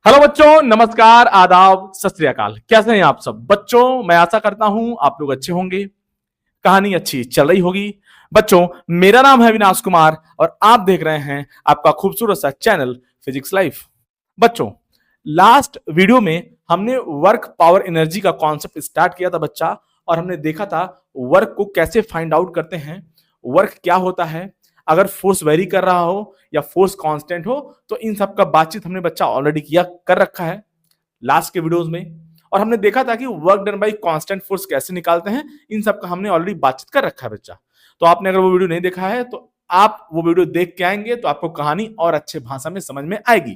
Hello बच्चों, नमस्कार, आदाब, सत श्री अकाल। कैसे हैं आप सब बच्चों? मैं आशा करता हूं आप लोग अच्छे होंगे। कहानी अच्छी चल रही होगी। बच्चों, मेरा नाम है अविनाश कुमार और आप देख रहे हैं आपका खूबसूरत सा चैनल फिजिक्स लाइफ। बच्चों, लास्ट वीडियो में हमने वर्क पावर एनर्जी का कॉन्सेप्ट स्टार्ट किया था बच्चा, और हमने देखा था वर्क को कैसे फाइंड आउट करते हैं, वर्क क्या होता है, अगर फोर्स वेरी कर रहा हो या फोर्स कांस्टेंट हो, तो इन सब का बातचीत हमने बच्चा ऑलरेडी किया कर रखा है लास्ट के वीडियोस में। और हमने देखा था कि work done by constant force कैसे निकालते हैं, इन सब का हमने ऑलरेडी बातचीत कर रखा है बच्चा। तो आपने अगर वो वीडियो नहीं देखा है तो आप वो वीडियो देख के आएंगे तो आपको कहानी और अच्छे भाषा में समझ में आएगी।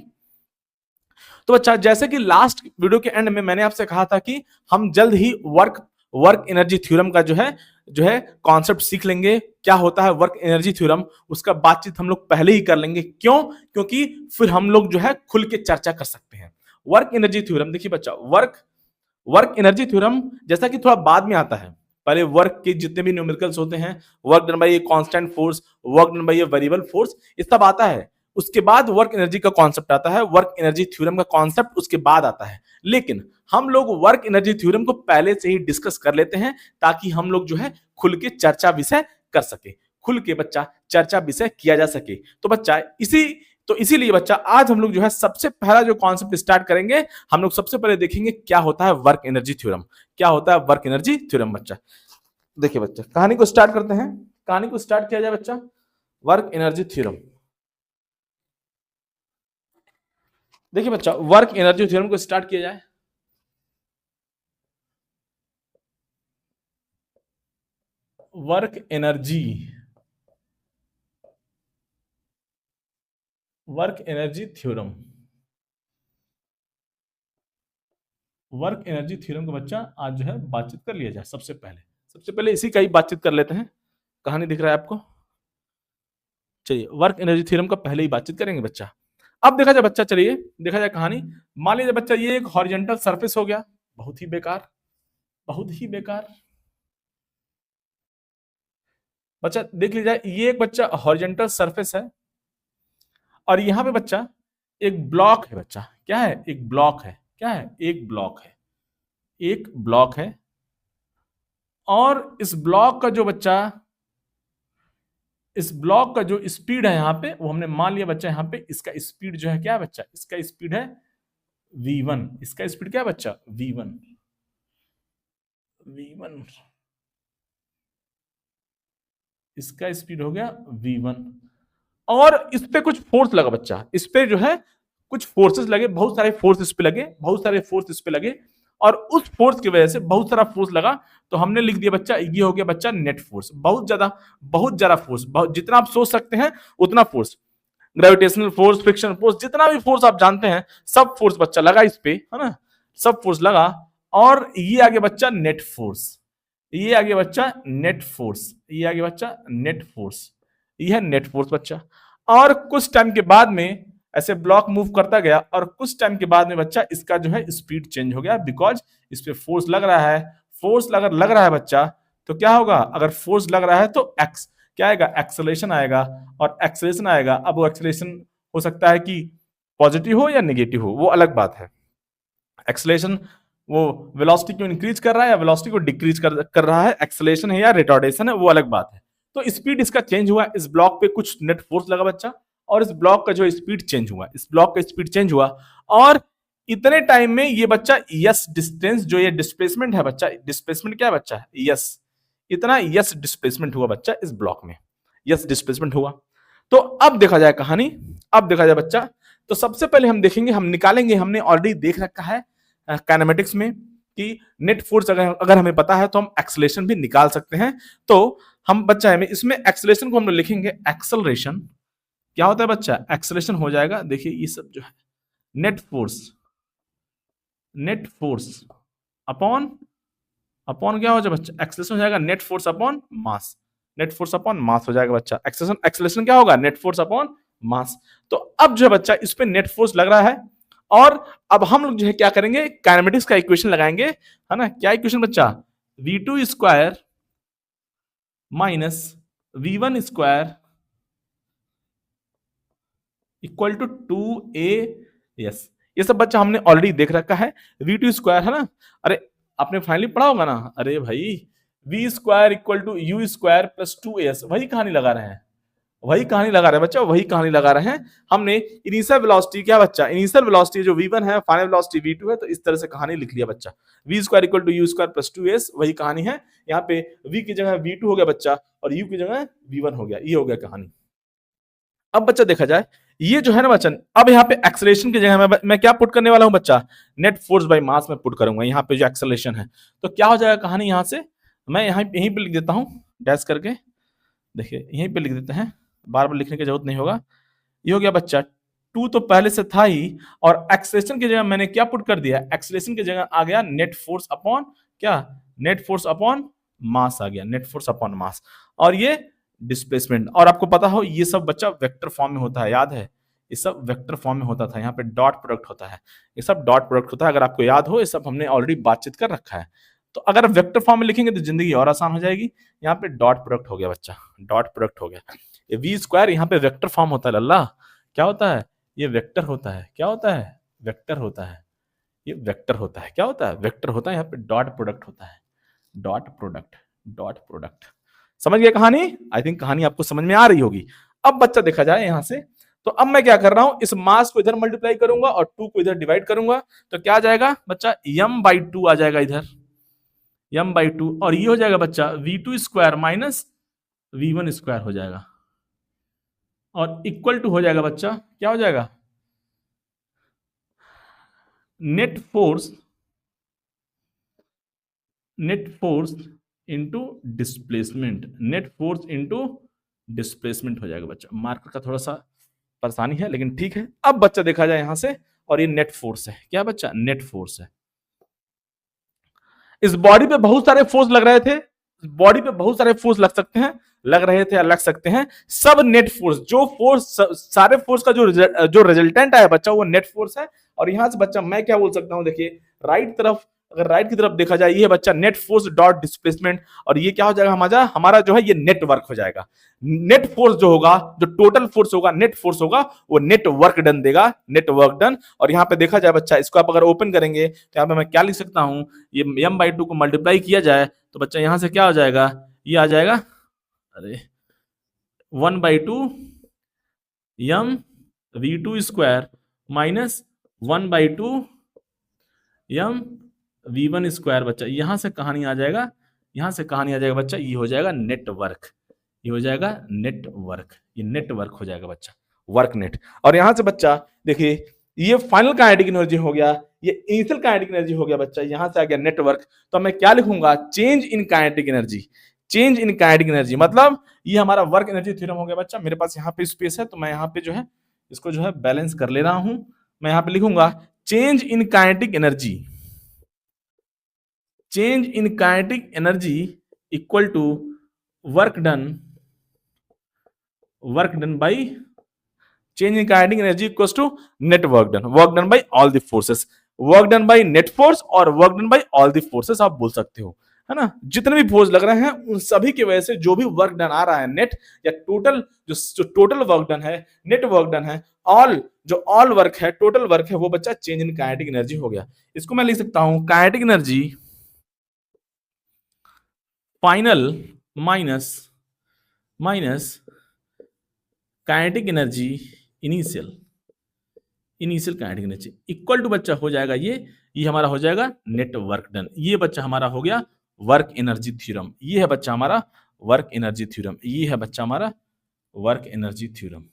तो बच्चा, जैसे कि लास्ट वीडियो के एंड में मैंने आपसे कहा था कि हम जल्द ही वर्क वर्क एनर्जी थ्योरम का जो है कॉन्सेप्ट सीख लेंगे। क्या होता है वर्क एनर्जी थ्योरम, उसका बातचीत हम लोग पहले ही कर लेंगे। क्यों? क्योंकि फिर हम लोग जो है खुल के चर्चा कर सकते हैं। वर्क एनर्जी थ्योरम, देखिए बच्चा, वर्क वर्क एनर्जी थ्योरम जैसा कि थोड़ा बाद में आता है। पहले वर्क के जितने भी न्यूमेरिकल्स होते हैं, work done bye a constant force, work done bye a variable force, ये सब आता है। उसके बाद वर्क एनर्जी का कॉन्सेप्ट आता है, वर्क एनर्जी थ्योरम का कॉन्सेप्ट उसके बाद आता है। लेकिन हम लोग वर्क एनर्जी थ्योरम को पहले से ही डिस्कस कर लेते हैं ताकि हम लोग जो है खुल के चर्चा विषय कर सके, खुल के बच्चा चर्चा विषय किया जा सके। तो बच्चा इसीलिए बच्चा आज हम लोग जो है सबसे पहला जो कॉन्सेप्ट स्टार्ट करेंगे, हम लोग सबसे पहले देखेंगे क्या होता है वर्क एनर्जी थ्योरम। क्या होता है वर्क एनर्जी थ्योरम बच्चा? देखिए बच्चा, कहानी को स्टार्ट करते हैं। कहानी को स्टार्ट किया जाए बच्चा, वर्क एनर्जी थ्योरम। देखिए बच्चा, वर्क एनर्जी थ्योरम को स्टार्ट किया जाए। Work energy work energy theorem work energy theorem का बच्चा आज जो है बातचीत कर लिया जाए। सबसे पहले इसी का ही बातचीत कर लेते हैं। कहानी दिख रहा है आपको? चलिए, वर्क एनर्जी थ्योरम का पहले ही बातचीत करेंगे बच्चा। अब देखा जाए बच्चा, चलिए देखा जाए कहानी। मान लीजिए बच्चा, ये एक हॉरिजॉन्टल सरफेस हो गया, बहुत ही बेकार, बहुत ही बेकार। बच्चा देख लीजिए, ये एक बच्चा हॉरिजॉन्टल सरफेस है और यहां पे बच्चा एक ब्लॉक है। बच्चा क्या है? एक ब्लॉक है। क्या है? एक ब्लॉक है। एक ब्लॉक है और इस ब्लॉक का जो स्पीड है यहाँ पे, वो हमने मान लिया बच्चा, यहाँ पे इसका स्पीड जो है क्या है बच्चा? इसका स्पीड है v1। इसका स्पीड क्या है बच्चा? v1। v1 इसका स्पीड हो गया v1। और इस पे कुछ फोर्स लगा बच्चा, इस पे जो है कुछ फोर्सेस लगे, बहुत सारे फोर्स इस पे लगे, बहुत सारे फोर्स इस पे लगे। और उस फोर्स की वजह से बहुत सारा फोर्स लगा, तो हमने लिख दिया बच्चा, ये हो गया बच्चा नेट फोर्स। बहुत ज्यादा फोर्स, बहुत जितना आप सोच सकते हैं उतना force, gravitational force, friction force, जितना भी फोर्स आप जानते हैं, सब फोर्स बच्चा लगा इस पे, है ना? सब फोर्स लगा और ये आगे बच्चा नेट फोर्स, ये आगे बच्चा नेट फोर्स, ये आगे बच्चा नेट फोर्स, ये है नेट फोर्स बच्चा। और कुछ टाइम के बाद में ऐसे ब्लॉक मूव करता गया और कुछ टाइम के बाद में बच्चा इसका जो है स्पीड चेंज हो गया, बिकॉज इस पे फोर्स लग रहा है। फोर्स अगर लग रहा है बच्चा तो क्या होगा? अगर फोर्स लग रहा है तो एक्स क्या आएगा? एक्सेलरेशन आएगा। और एक्सेलरेशन आएगा, अब वो एक्सेलरेशन हो सकता है कि पॉजिटिव हो या नेगेटिव हो, वो अलग बात है। एक्सेलरेशन वो वेलोसिटी को इंक्रीज कर रहा है या वेलोसिटी को डिक्रीज कर रहा है, एक्सेलरेशन है या रिटार्डेशन है, वो अलग बात है। तो स्पीड इसका चेंज हुआ, इस ब्लॉक पे कुछ नेट फोर्स लगा बच्चा और इस ब्लॉक का जो स्पीड चेंज हुआ, इस ब्लॉक का स्पीड चेंज हुआ। और इतने टाइम में ये बच्चा यस डिस्टेंस, जो ये डिस्प्लेसमेंट है बच्चा, डिस्प्लेसमेंट क्या है बच्चा? यस। इतना यस डिस्प्लेसमेंट हुआ बच्चा इस ब्लॉक में, यस डिस्प्लेसमेंट हुआ। तो अब देखा जाए कहानी, अब देखा जाए बच्चा, तो सबसे पहले हम देखेंगे, हम निकालेंगे, हमने ऑलरेडी देख रखा है काइनेमेटिक्स में कि नेट फोर्स अगर हमें पता है तो हम एक्सेलरेशन भी निकाल सकते हैं। तो हम बच्चा है इसमें एक्सेलरेशन को हम लिखेंगे एक्सेलरेशन। क्या होता है बच्चा? एक्सेलरेशन हो जाएगा, देखिए ये सब जो है net force, net force upon upon क्या हो जाएगा बच्चा? एक्सेलरेशन हो जाएगा net force upon mass, net force upon mass हो जाएगा बच्चा। एक्सेलरेशन एक्सेलरेशन क्या होगा? Net force upon mass. तो अब जो है बच्चा इस पे नेट फोर्स लग रहा है और अब हम लोग जो है क्या करेंगे? काइनेमेटिक्स का इक्वेशन लगाएंगे, है ना? क्या इक्वेशन बच्चा? v2 square minus v1 square equal to 2a, yes, ये सब बच्चा हमने ऑलरेडी देख रखा है। v2 स्क्वायर है ना, अरे आपने फाइनली पढ़ा होगा ना, अरे भाई v square equal to u square plus 2s, वही कहानी लगा रहे हैं, वही कहानी लगा रहे हैं बच्चा, वही कहानी लगा रहे हैं। हमने इनिशियल वेलोसिटी क्या बच्चा, इनिशियल वेलोसिटी जो v1 है, फाइनल वेलोसिटी v2 है, तो इस तरह से कहानी लिख लिया बच्चा, v square equal to u square plus 2s, वही कहानी है। यहाँ पे v की जगह v2 हो गया बच्चा, और u की जगह v1 हो गया, ये हो गया कहानी। अब बच्चा देखा जाए, ये जो है ना बच्चा, अब यहाँ पे एक्सेलरेशन की जगह मैं क्या पुट करने वाला हूँ बच्चा, नेट फोर्स बाय मास में पुट करूंगा यहाँ पे जो एक्सेलरेशन है। तो क्या हो जाएगा कहानी, यहाँ से मैं यहीं पे लिख देता हूँ डैश करके, देखिए यहीं पे लिख देते हैं, बार बार लिखने की जरूरत नहीं होगा। ये हो गया बच्चा, 2 तो पहले से था ही, और एक्सेलरेशन की जगह मैंने क्या पुट कर दिया, एक्सेलरेशन की जगह आ गया नेट फोर्स अपॉन क्या, नेट फोर्स अपॉन मास आ गया, नेट फोर्स अपॉन मास, और ये डिस्प्लेसमेंट। और आपको पता हो ये सब बच्चा वेक्टर फॉर्म में होता है, याद है, ये सब वेक्टर फॉर्म में होता था, यहाँ पे डॉट प्रोडक्ट होता है, ये सब डॉट प्रोडक्ट होता है, अगर आपको याद हो, ये सब हमने ऑलरेडी बातचीत कर रखा है। तो अगर वेक्टर फॉर्म में लिखेंगे तो जिंदगी और आसान हो जाएगी। यहाँ पे डॉट प्रोडक्ट हो गया बच्चा, डॉट प्रोडक्ट हो गया, ये वी स्क्वायर यहाँ पे वेक्टर फॉर्म होता है लल्ला, क्या होता है, ये वेक्टर होता है, क्या होता है, वेक्टर होता है, ये वेक्टर होता है, क्या होता है, वेक्टर होता है। यहाँ पे डॉट प्रोडक्ट होता है, डॉट प्रोडक्ट, डॉट प्रोडक्ट। समझ गए कहानी, आई थिंक कहानी आपको समझ में आ रही होगी। अब बच्चा देखा जाए यहां से, तो अब मैं क्या कर रहा हूं, इस मास को इधर मल्टीप्लाई करूंगा और 2 को इधर डिवाइड करूंगा, तो क्या आ जाएगा बच्चा, m/2 आ जाएगा इधर, m/2, और ये हो जाएगा बच्चा v2 square minus v1 square हो जाएगा, और इक्वल टू हो जाएगा बच्चा, क्या हो जाएगा, net force, net force into displacement, net force into displacement हो जाएगा बच्चा। मार्कर का थोड़ा सा परेशानी है, लेकिन ठीक है। अब बच्चा देखा जाए यहां से, और ये नेट फोर्स है, क्या बच्चा, नेट फोर्स है। इस बॉडी पे बहुत सारे फोर्स लग रहे थे, बॉडी पे बहुत सारे फोर्स लग सकते हैं, लग रहे थे या लग सकते हैं, सब नेट फोर्स, जो फोर्स, सारे फोर्स का जो रिजल्टेंट आया बच्चा, वो नेट फोर्स है। और यहां से बच्चा मैं क्या बोल सकता हूं, देखिए राइट तरफ, अगर राइट की तरफ देखा जाए, ये बच्चा नेट फोर्स डॉट डिस्प्लेसमेंट, और ये क्या हो जाएगा, हमारा जो है ये नेटवर्क हो जाएगा। नेट फोर्स जो होगा, जो टोटल फोर्स होगा, नेट फोर्स होगा, वो नेट वर्क डन देगा, नेट वर्क डन। और यहाँ पे देखा जाए बच्चा, इसको आप अगर ओपन करेंगे तो यहाँ पे मैं क्या लिख सकता हूं, ये m/2 को मल्टीप्लाई किया जाए तो बच्चा यहां से क्या हो जाएगा, ये आ जाएगा, अरे 1/2 m v2 square minus 1/2 m v1 square बच्चा। यहां से कहानी आ जाएगा, यहां से कहानी आ जाएगा बच्चा, ये हो जाएगा नेटवर्क, ये हो जाएगा नेटवर्क, ये नेटवर्क हो जाएगा बच्चा, वर्क नेट। और यहां से बच्चा देखिए, ये फाइनल काइनेटिक एनर्जी हो गया, ये इनिशियल काइनेटिक एनर्जी हो गया बच्चा, यहां से आ गया नेटवर्क। तो मैं क्या लिखूंगा, change in kinetic energy, change in kinetic energy, मतलब ये हमारा वर्क एनर्जी थ्योरम हो गया बच्चा। मेरे पास यहाँ पे स्पेस है, तो मैं यहाँ पे जो है इसको जो है बैलेंस कर ले रहा हूं। मैं यहाँ पे लिखूंगा change in kinetic energy, change in kinetic energy equal to work done, work done by, change in kinetic energy equals to net work done by all the forces, work done by net force और work done by all the forces आप बोल सकते हो, है ना। जितने भी force लग रहे हैं उन सभी की वजह से जो भी वर्क डन आ रहा है नेट, या टोटल जो टोटल वर्क डन है, नेट वर्क डन है, ऑल जो ऑल वर्क है, टोटल वर्क है, वो बच्चा चेंज इन काइनेटिक एनर्जी हो गया। इसको मैं लिख सकता हूं kinetic energy final minus kinetic energy initial, initial kinetic energy equal to बच्चा हो जाएगा ये हमारा हो जाएगा नेट वर्क डन। ये बच्चा हमारा हो गया वर्क एनर्जी थ्योरम, ये है बच्चा हमारा वर्क एनर्जी थ्योरम, ये है बच्चा हमारा वर्क एनर्जी थ्योरम,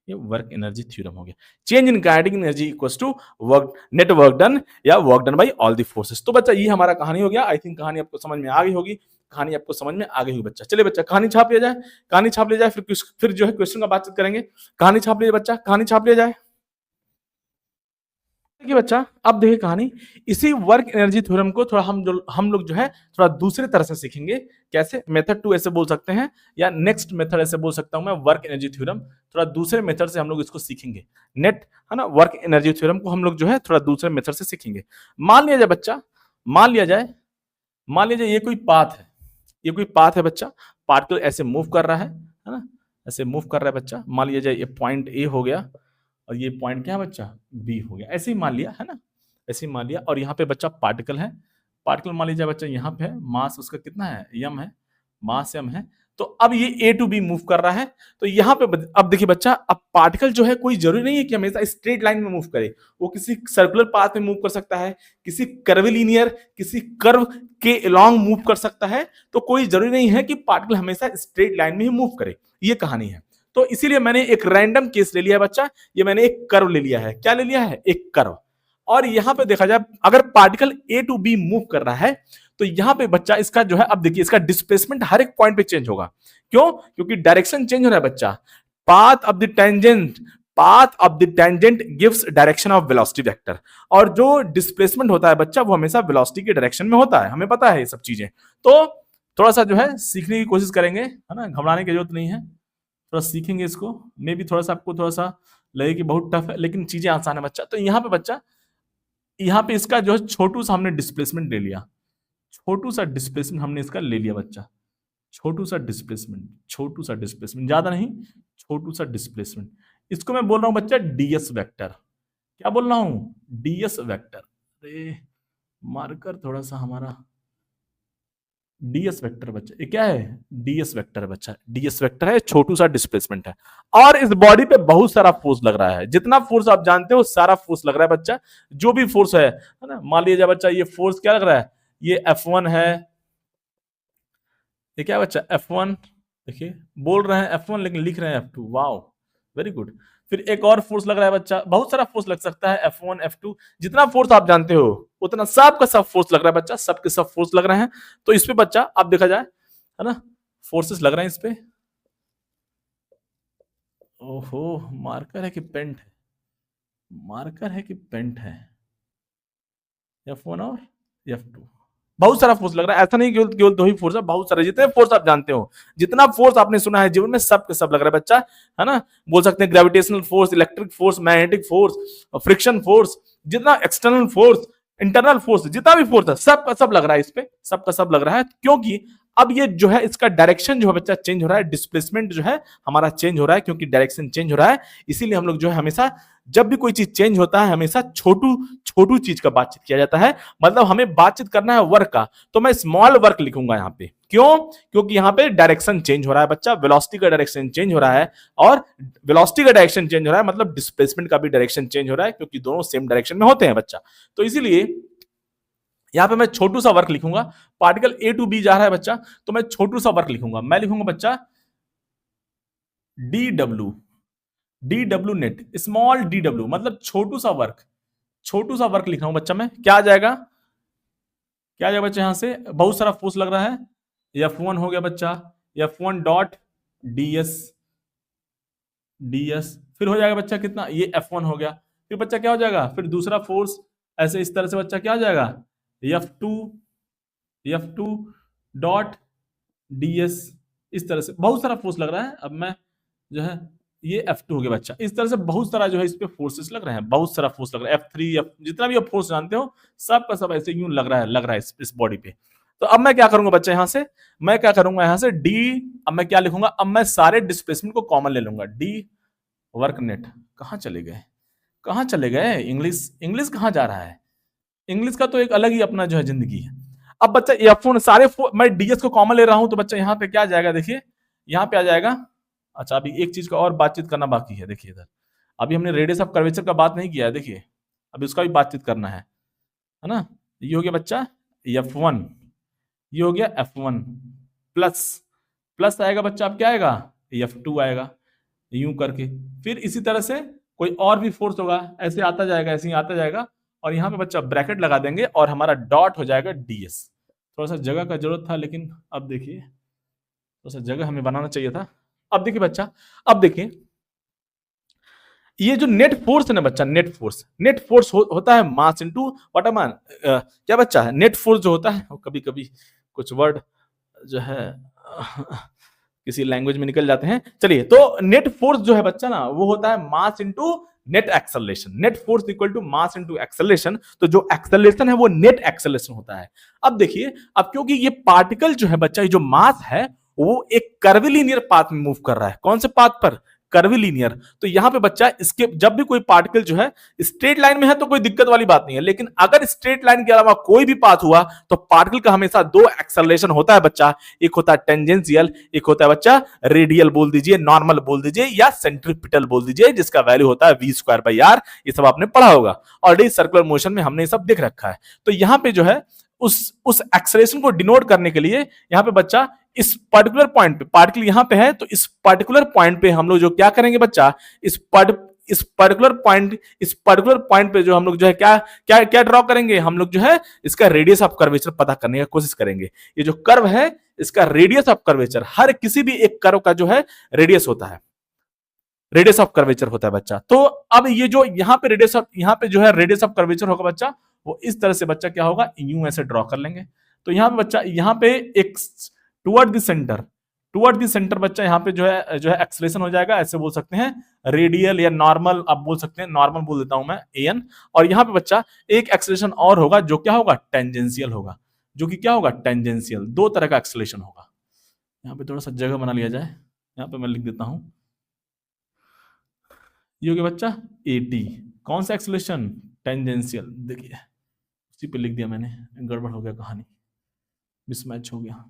ये वर्क एनर्जी थ्योरम हो गया। Change in kinetic energy equals to work, net work done या work done by all the forces. तो बच्चा ये हमारा कहानी हो गया। आई थिंक कहानी आपको समझ में आ गई होगी, कहानी आपको समझ में आ गई होगी बच्चा। चलिए बच्चा कहानी छाप लिया जाए, कहानी छाप लिया जाए, फिर जो है क्वेश्चन का बातचीत करेंगे। कहानी छाप लिया बच्चा, कहानी छाप लिया जाए। देखिए बच्चा, अब देखिए कहानी, इसी वर्क एनर्जी थ्योरम को थोड़ा हम लोग जो है थोड़ा दूसरे तरह से सीखेंगे। कैसे, मेथड 2 ऐसे बोल सकते हैं, या नेक्स्ट मेथड ऐसे बोल सकता हूं मैं, वर्क एनर्जी थ्योरम थोड़ा दूसरे मेथड से हम लोग इसको सीखेंगे। नेट है ना, वर्क एनर्जी थ्योरम को हम लोग जो है थोड़ा दूसरे मेथड से सीखेंगे। मान लिया जाए बच्चा, मान लिया जाए ये कोई पाथ है, ये कोई पाथ है बच्चा, पार्टिकल ऐसे मूव कर रहा है ना, ऐसे मूव कर रहा है बच्चा। मान लिया जाए ये पॉइंट ए हो गया, और ये पॉइंट क्या है बच्चा, बी हो गया। ऐसे ही मान लिया है ना, ऐसे ही मान लिया। और यहाँ पे बच्चा पार्टिकल है, पार्टिकल मान लीजिए बच्चा यहाँ पे है, मास उसका कितना है, यम है, मास यम है। तो अब ये ए टू बी मूव कर रहा है। तो यहाँ पे अब देखिए बच्चा, अब पार्टिकल जो है कोई जरूरी नहीं है कि हमेशा स्ट्रेट लाइन में मूव करे, वो किसी सर्कुलर पाथ में मूव कर सकता है, किसी कर्विलिनियर, किसी कर्व के अलोंग मूव कर सकता है। तो कोई जरूरी नहीं है कि पार्टिकल हमेशा स्ट्रेट लाइन में ही मूव करे, ये कहानी है। तो इसीलिए मैंने एक रैंडम केस ले लिया है बच्चा, ये मैंने एक कर्व ले लिया है। क्या ले लिया है, एक कर्व। और यहां पे देखा जाए अगर particle A to B move कर रहा है तो यहां पे बच्चा इसका जो है, अब देखिए इसका डिस्प्लेसमेंट हर एक पॉइंट पे चेंज होगा। क्यों, क्योंकि डायरेक्शन चेंज हो रहा है बच्चा। Path of the tangent, path of the tangent gives direction of velocity vector. और जो डिस्प्लेसमेंट होता है बच्चा वो हमेशा वेलोसिटी के डायरेक्शन में होता है, हमें पता है ये सब चीजें। तो थोड़ा सा जो है सीखने की कोशिश करेंगे, है ना, घबराने की जरूरत नहीं है, थोड़ा सीखेंगे इसको। मे भी थोड़ा सा आपको थोड़ा सा लगे कि बहुत टफ है, लेकिन चीजें आसान है बच्चा। तो यहाँ पे बच्चा, यहाँ पे इसका जो है छोटू सा हमने डिस्प्लेसमेंट ले लिया, छोटू सा डिस्प्लेसमेंट हमने इसका ले लिया बच्चा, छोटू सा डिस्प्लेसमेंट, छोटू सा डिस्प्लेसमेंट, ज्यादा नहीं, छोटू सा डिस्प्लेसमेंट। इसको मैं बोल रहा हूं बच्चा डीएस वेक्टर। क्या बोल रहा हूं, डीएस वेक्टर। अरे मार्कर थोड़ा सा हमारा, डीएस वेक्टर बच्चा, ये क्या है, डीएस वेक्टर है बच्चा, डीएस वेक्टर है, छोटू सा डिस्प्लेसमेंट है। और इस बॉडी पे बहुत सारा फोर्स लग रहा है, जितना फोर्स आप जानते हो सारा फोर्स लग रहा है बच्चा। जो भी फोर्स है ना, मान लीजिए बच्चा ये फोर्स क्या लग रहा है, ये F1 है, ये क्या बच्चा F1, देखिए बोल रहे हैं F1 लेकिन लिख रहे हैं F2, वाओ वेरी गुड। फिर एक और फोर्स लग रहा है बच्चा, बहुत सारा फोर्स लग सकता है, F1 F2, जितना फोर्स आप जानते हो उतना सब का सब फोर्स लग रहा है बच्चा, सबके सब फोर्स लग रहे हैं। तो इस पे बच्चा अब देखा जाए, है ना, फोर्सेस लग रहे हैं इस पे। ओहो, मार्कर है कि पेंट है, मार्कर है कि पेंट है, F1 और F2, बहुत सारा फोर्स लग रहा है। ऐसा नहीं केवल केवल दो ही फोर्स है, बहुत सारे, जितने फोर्स आप जानते हो, जितना फोर्स आपने सुना है जीवन में, सब के सब लग रहा है बच्चा, है ना। बोल सकते हैं gravitational force, electric force, magnetic force, friction force, जितना एक्सटर्नल फोर्स, इंटरनल फोर्स, जितना भी फोर्स है सब का सब लग रहा है इस पे, सब का सब लग रहा है। क्योंकि अब ये जो है इसका डायरेक्शन जो है बच्चा चेंज हो रहा है, डिस्प्लेसमेंट जो है हमारा चेंज हो रहा है, क्योंकि डायरेक्शन चेंज हो रहा है। इसीलिए हम लोग जो है हमेशा, जब भी कोई चीज चेंज होता है, हमेशा छोटू छोटू चीज का बातचीत किया जाता है। मतलब हमें बातचीत करना है वर्क का, तो मैं स्मॉल वर्क लिखूंगा यहाँ पे। क्यों, क्योंकि यहाँ पे डायरेक्शन चेंज हो रहा है बच्चा, वेलोसिटी का डायरेक्शन चेंज हो रहा है, और वेलोसिटी का डायरेक्शन चेंज हो रहा है मतलब डिस्प्लेसमेंट का भी डायरेक्शन चेंज हो रहा है, क्योंकि दोनों सेम डायरेक्शन में होते हैं बच्चा। तो इसीलिए यहाँ पे मैं छोटू सा वर्क लिखूंगा। पार्टिकल ए टू बी जा रहा है बच्चा, तो मैं छोटू सा वर्क लिखूंगा। मैं लिखूंगा बच्चा D W, D W net, small D W, मतलब छोटू सा वर्क, छोटू सा वर्क लिख रहा हूं बच्चा मैं। क्या आ जाएगा, क्या आ जाएगा बच्चा, यहां से बहुत सारा फोर्स लग रहा है, F1 हो गया बच्चा, F1 डॉट ds, ds, फिर हो जाएगा बच्चा कितना, ये F1 हो गया। फिर बच्चा क्या हो जाएगा, फिर दूसरा फोर्स, ऐसे इस तरह से बच्चा क्या हो जाएगा, F2, F2 डॉट ds, इस तरह से बहुत सारा फोर्स लग रहा है। अब मैं जो है ये F2 हो गया बच्चा। इस तरह से बहुत सारा जो है इस पे फोर्सेस लग रहे हैं, बहुत सारा फोर्स लग रहा है, F3 F, जितना भी आप फोर्स जानते हो सब का सब ऐसे यूं लग रहा है, लग रहा है इस बॉडी पे। तो अब मैं क्या करूंगा बच्चा, यहां से मैं क्या करूंगा, यहां से D, अब मैं क्या लिखूंगा, अब मैं सारे डिस्प्लेसमेंट को कॉमन ले लूंगा, D वर्क नेट। कहां चले गए, कहां चले गए, इंग्लिश, इंग्लिश कहां जा रहा है, इंग्लिश का तो एक अलग ही अपना जो है जिंदगी है। अब बच्चा F1 सारे मैं DS को कॉमन ले रहा हूं, तो बच्चा यहाँ पे क्या आ जाएगा, देखिए यहाँ पे आ जाएगा। अच्छा, अभी एक चीज का और बातचीत करना बाकी है, देखिए इधर अभी हमने रेडियस ऑफ कर्वेचर का बात नहीं किया है, देखिए अभी उसका भी बातचीत करना है ना। ये हो गया बच्चा F1, ये हो गया F1 प्लस, प्लस आएगा बच्चा, अब क्या आएगा, F2 आएगा, यूं करके। फिर इसी तरह से कोई और भी फोर्स होगा, ऐसे आता जाएगा, ऐसे ही आता जाएगा, और यहाँ पे बच्चा ब्रैकेट लगा देंगे और हमारा डॉट हो जाएगा DS। थोड़ा सा जगह का जरूरत था, लेकिन अब देखिए थोड़ा सा जगह हमें बनाना चाहिए था। अब देखिए बच्चा, अब देखिए ये जो नेट फोर्स है ना बच्चा, नेट फोर्स, नेट फोर्स होता है मास इनटू व्हाट मान, क्या बच्चा है, नेट फोर्स जो होता है, कभी कभी कुछ वर्ड जो है किसी लैंग्वेज में निकल जाते हैं। चलिए, तो नेट फोर्स जो है बच्चा ना, वो होता है mass into net acceleration, net force equal to mass into acceleration. तो जो एक्सेलरेशन है वो नेट एक्सेलरेशन होता है। अब देखिए, अब क्योंकि ये पार्टिकल जो है बच्चा, ये जो मास है वो एक कर्विलिनियर पाथ में मूव कर रहा है। कौन से पाथ पर, कर्विलीनियर। तो यहां पे बच्चा इसके जब भी कोई पार्टिकल जो है स्ट्रेट लाइन में है तो कोई दिक्कत वाली बात नहीं है, लेकिन अगर स्ट्रेट लाइन के अलावा कोई भी पाथ हुआ तो पार्टिकल का हमेशा दो एक्सेलरेशन होता है बच्चा, एक होता है टेंजेंशियल, एक होता है बच्चा रेडियल बोल दीजिए, नॉर्मल बोल दीजिए या सेंट्रीपिटल बोल दीजिए, जिसका वैल्यू होता है v²/r। ये सब आपने पढ़ा होगा ऑलरेडी, सर्कुलर मोशन में हमने ये सब देख रखा है। तो यहां पे जो है उस एक्सेलरेशन को डिनोट करने के लिए यहां पे बच्चा इस पर्टिकुलर पॉइंट पे, पार्टिकल यहां पे है तो इस पर्टिकुलर पॉइंट पे हम लोग जो क्या करेंगे बच्चा, इस पर्टिकुलर पॉइंट पे जो हम लोग जो है क्या क्या क्या ड्रॉ करेंगे, हम लोग जो है इसका रेडियस ऑफ कर्वेचर पता करने की कोशिश करेंगे। ये जो कर्व है इसका रेडियस ऑफ कर्वेचर, हर किसी भी एक कर्व का जो है रेडियस होता है, रेडियस ऑफ कर्वेचर होता है बच्चा। तो अब ये जो यहाँ पे जो है रेडियस ऑफ कर्वेचर होगा बच्चा, वो इस तरह से बच्चा क्या होगा, यूं ऐसे ड्रॉ कर लेंगे। तो यहाँ पे बच्चा यहाँ पे एक टुवर्ड द सेंटर बच्चा यहाँ पे जो है एक्सेलरेशन हो जाएगा, ऐसे बोल सकते हैं रेडियल या नॉर्मल, आप बोल सकते हैं नॉर्मल बोल देता हूं मैं an। और यहाँ पे बच्चा एक एक्सेलरेशन और होगा जो क्या होगा, टेंजेंशियल होगा, जो कि क्या होगा, टेंजेंशियल। दो तरह का एक्सेलरेशन होगा। यहाँ पे थोड़ा सा जगह बना लिया जाए, यहाँ पे मैं लिख देता हूं, ये हो गया बच्चा at। कौन सा एक्सेलरेशन, टेंजेंशियल। देखिए उसी पे लिख दिया मैंने, गड़बड़ हो गया, कहानी मिसमैच हो गया,